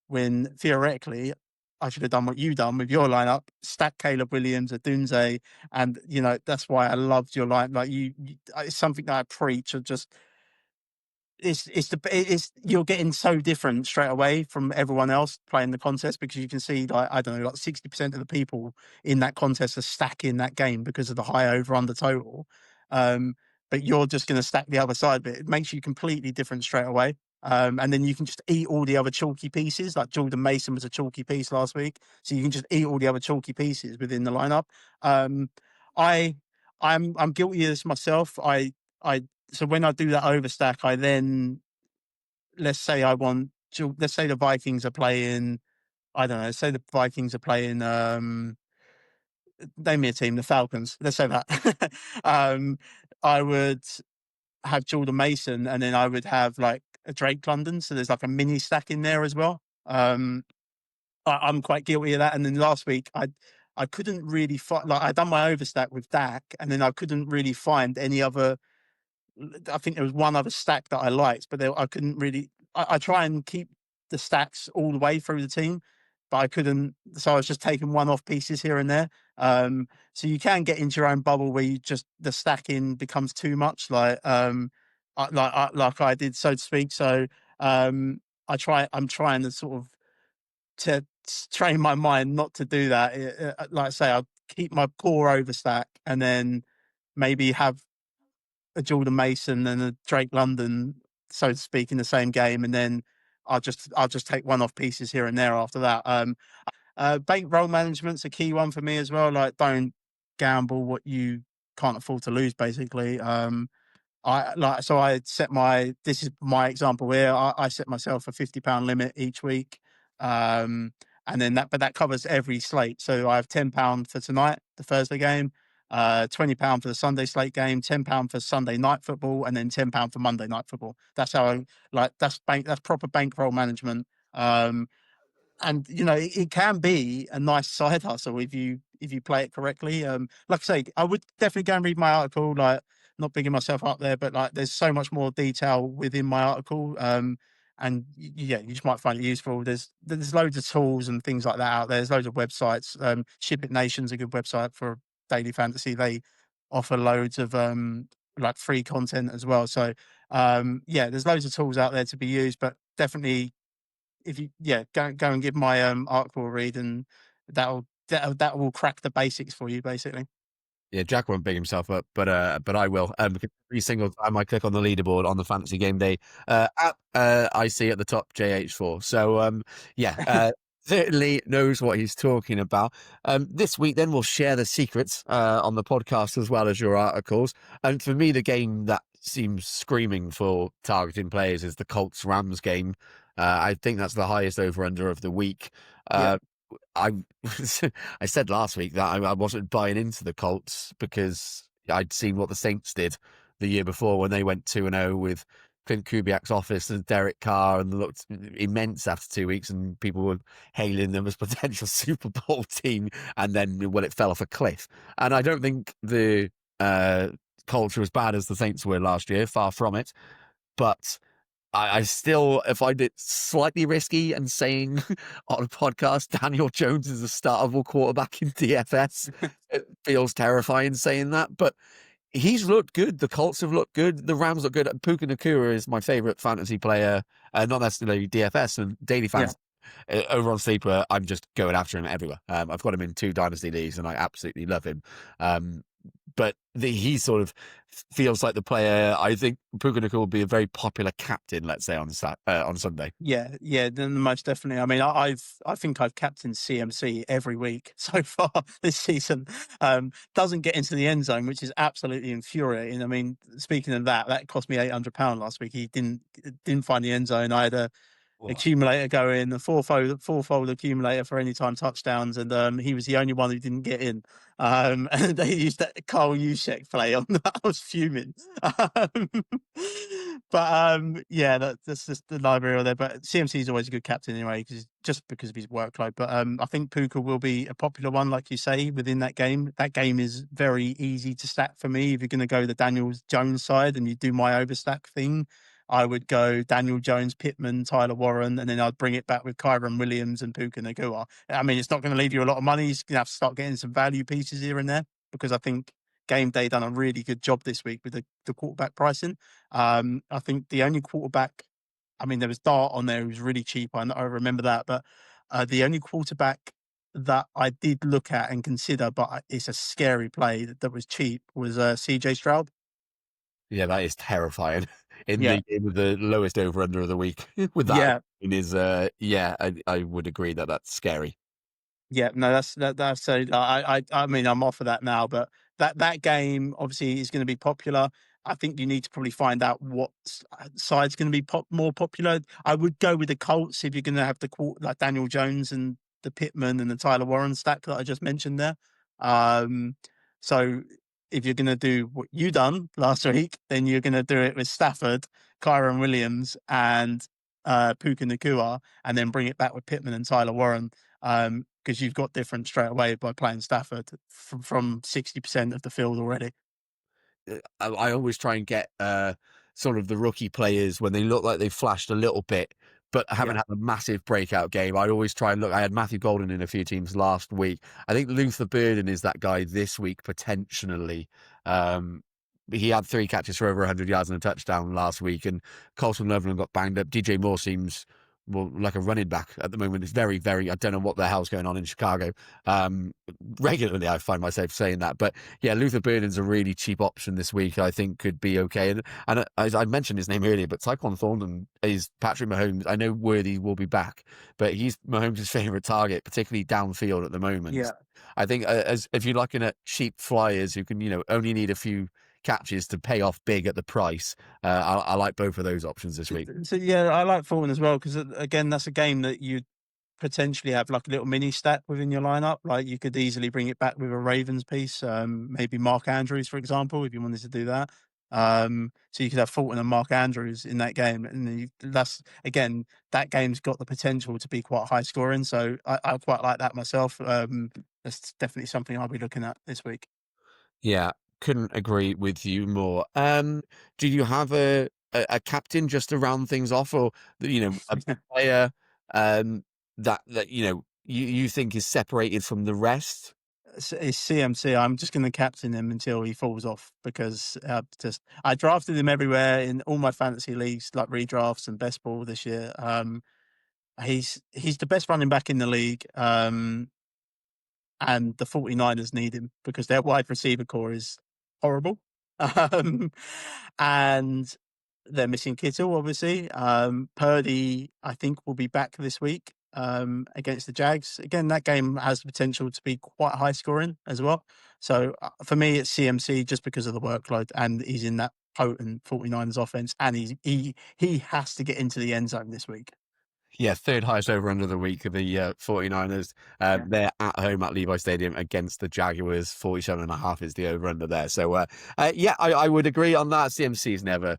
When theoretically, I should have done what you done with your lineup: stack Caleb Williams, Adunze, and that's why I loved your line. Like it's something that I preach. Of just it's you're getting so different straight away from everyone else playing the contest because you can see like I don't know like 60% of the people in that contest are stacking that game because of the high over under total. But you're just going to stack the other side of it. It makes you completely different straight away. And then you can just eat all the other chalky pieces. Like Jordan Mason was a chalky piece last week, so you can just eat all the other chalky pieces within the lineup. Um, I I'm guilty of this myself. I So when I do that overstack, I then let's say let's say the Vikings are playing. I don't know. Say the Vikings are playing. Name me a team. The Falcons. Let's say that. I would have Jordan Mason, and then I would have like a Drake London. So there's like a mini stack in there as well. I'm quite guilty of that. And then last week, I couldn't really find like I done my overstack with Dak, and then I couldn't really find any other. I think there was one other stack that I liked, but I couldn't really. I try and keep the stacks all the way through the team, but I couldn't. So I was just taking one-off pieces here and there. So you can get into your own bubble where you just the stacking becomes too much, like I did, so to speak. So I'm trying to sort of to train my mind not to do that. Like I say, I'll keep my core overstack and then maybe have a Jordan Mason and a Drake London, so to speak, in the same game, and then I'll just take one-off pieces here and there after that. Bankroll management's a key one for me as well. Like, don't gamble what you can't afford to lose. Basically, this is my example here. I set myself a £50 limit each week. And then that covers every slate. So I have £10 for tonight, the Thursday game, £20 for the Sunday slate game, £10 for Sunday night football, and then £10 for Monday night football. That's how that's proper bankroll management. And it can be a nice side hustle if you play it correctly. Like I say, I would definitely go and read my article. Like, not bigging myself up there, but like there's so much more detail within my article. And yeah, you just might find it useful. There's loads of tools and things like that out there. There's loads of websites. Ship It Nation's a good website for daily fantasy. They offer loads of like free content as well. So yeah, there's loads of tools out there to be used, but definitely if you go and give my article a read, and that will crack the basics for you basically. Yeah, Jack won't big himself up, but I will. Because every single time I click on the leaderboard on the fantasy game day app, I see at the top JH4. So certainly knows what he's talking about. This week, then we'll share the secrets on the podcast as well as your articles. And for me, the game that seems screaming for targeting players is the Colts Rams game. I think that's the highest over under of the week. Yeah. I I said last week that I wasn't buying into the Colts because I'd seen what the Saints did the year before when they went 2-0 with Clint Kubiak's office and Derek Carr and looked immense after 2 weeks, and people were hailing them as potential Super Bowl team, and then it fell off a cliff. And I don't think the Colts are as bad as the Saints were last year, far from it, but I still find it slightly risky and saying on a podcast Daniel Jones is a startable quarterback in DFS. It feels terrifying saying that, but he's looked good. The Colts have looked good. The Rams look good. Puka Nakua is my favorite fantasy player, not necessarily DFS and daily Yeah. fantasy. over on Sleeper, I'm just going after him everywhere. I've got him in 2 dynasty leagues, and I absolutely love him. But he sort of feels like the player. I think Puka Nacua will be a very popular captain, let's say on Sunday. Yeah, yeah, then most definitely. I mean, I think I've captained CMC every week so far this season. Doesn't get into the end zone, which is absolutely infuriating. I mean, speaking of that, that cost me £800 last week. He didn't find the end zone. I had a What? accumulator go in, the fourfold accumulator for any time touchdowns, and he was the only one who didn't get in. And they used that Carl Juszczyk play on that. I was fuming. Um, yeah, that's just the library there. But CMC is always a good captain anyway, just because of his workload. But I think Puka will be a popular one, like you say, within that game. That game is very easy to stack for me. If you're going to go the Daniel Jones side and you do my overstack thing, I would go Daniel Jones, Pittman, Tyler Warren, and then I'd bring it back with Kyron Williams and Puka Nacua. I mean, it's not going to leave you a lot of money. You're going to have to start getting some value pieces here and there, because I think Game Day done a really good job this week with the quarterback pricing. I think the only quarterback, I mean, there was Dart on there who was really cheap. I remember that, but the only quarterback that I did look at and consider, but it's a scary play that was cheap, was CJ Stroud. Yeah, that is terrifying. In Yeah, the game with the lowest over under of the week, with that yeah. in is yeah, I would agree that that's scary. Yeah, no, that's so. I mean, I'm off of that now, but that game obviously is going to be popular. I think you need to probably find out what side's going to be more popular. I would go with the Colts if you're going to have like Daniel Jones and the Pittman and the Tyler Warren stack that I just mentioned there. Um, so if you're going to do what you done last week, then you're going to do it with Stafford, Kyron Williams, and Puka Nacua, and then bring it back with Pittman and Tyler Warren, because you've got different straight away by playing Stafford from 60% of the field already. I always try and get sort of the rookie players when they look like they've flashed a little bit, but haven't Yeah, had a massive breakout game. I always try and look. I had Matthew Golden in a few teams last week. I think Luther Burden is that guy this week potentially. He had 3 catches for over 100 yards and a touchdown last week, and Colson Loveland got banged up. DJ Moore seems well like a running back at the moment. It's very, very. I don't know what the hell's going on in Chicago. Regularly, I find myself saying that, but yeah, Luther Burden's a really cheap option this week. I think could be okay. And as I mentioned his name earlier, but Tyquan Thornton is Patrick Mahomes. I know Worthy will be back, but he's Mahomes' favorite target, particularly downfield at the moment. yeah. I think as if you're looking at cheap flyers who can, only need a few catches to pay off big at the price, I like both of those options this week. So yeah, I like Thornton as well, because again, that's a game that you potentially have like a little mini stack within your lineup. Like you could easily bring it back with a Ravens piece, maybe Mark Andrews, for example, if you wanted to do that. So you could have Fulton and Mark Andrews in that game, and that's again, that game's got the potential to be quite high scoring. So I quite like that myself. That's definitely something I'll be looking at this week. Yeah, couldn't agree with you more. Do you have a captain just to round things off, or a player um that you think is separated from the rest? It's CMC. I'm just going to captain him until he falls off, because I drafted him everywhere in all my fantasy leagues, like redrafts and best ball this year. He's the best running back in the league. And the 49ers need him because their wide receiver core is horrible. Um, and they're missing Kittle, obviously. Purdy, I think, will be back this week against the Jags. Again, that game has the potential to be quite high scoring as well. So for me, it's CMC just because of the workload, and he's in that potent 49ers offense, and he has to get into the end zone this week. Yeah, 3rd highest over under the week of the 49ers. Yeah. They're at home at Levi Stadium against the Jaguars. 47.5 is the over under there. So, yeah, I would agree on that. CMC is never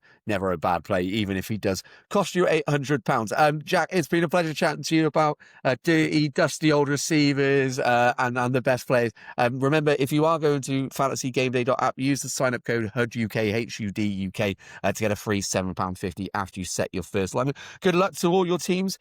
a bad play, even if he does cost you £800. Jack, it's been a pleasure chatting to you about dirty, dusty old receivers and the best players. Remember, if you are going to fantasygameday.app, use the sign up code HUDUK, HUDUK, to get a free £7.50 after you set your first line. Good luck to all your teams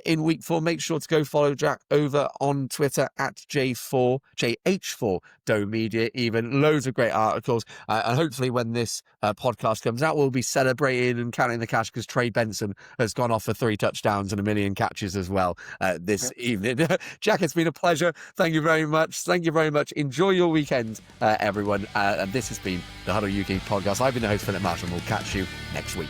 in week 4. Make sure to go follow Jack over on Twitter at JH4 Doe Media. Even loads of great articles, and hopefully when this podcast comes out, we'll be celebrating and counting the cash because Trey Benson has gone off for 3 touchdowns and 1 million catches as well this evening. Jack, it's been a pleasure. Thank you very much. Thank you very much. Enjoy your weekend, everyone. And this has been the HuddleUK podcast. I've been the host, Philip Marsh, and we'll catch you next week.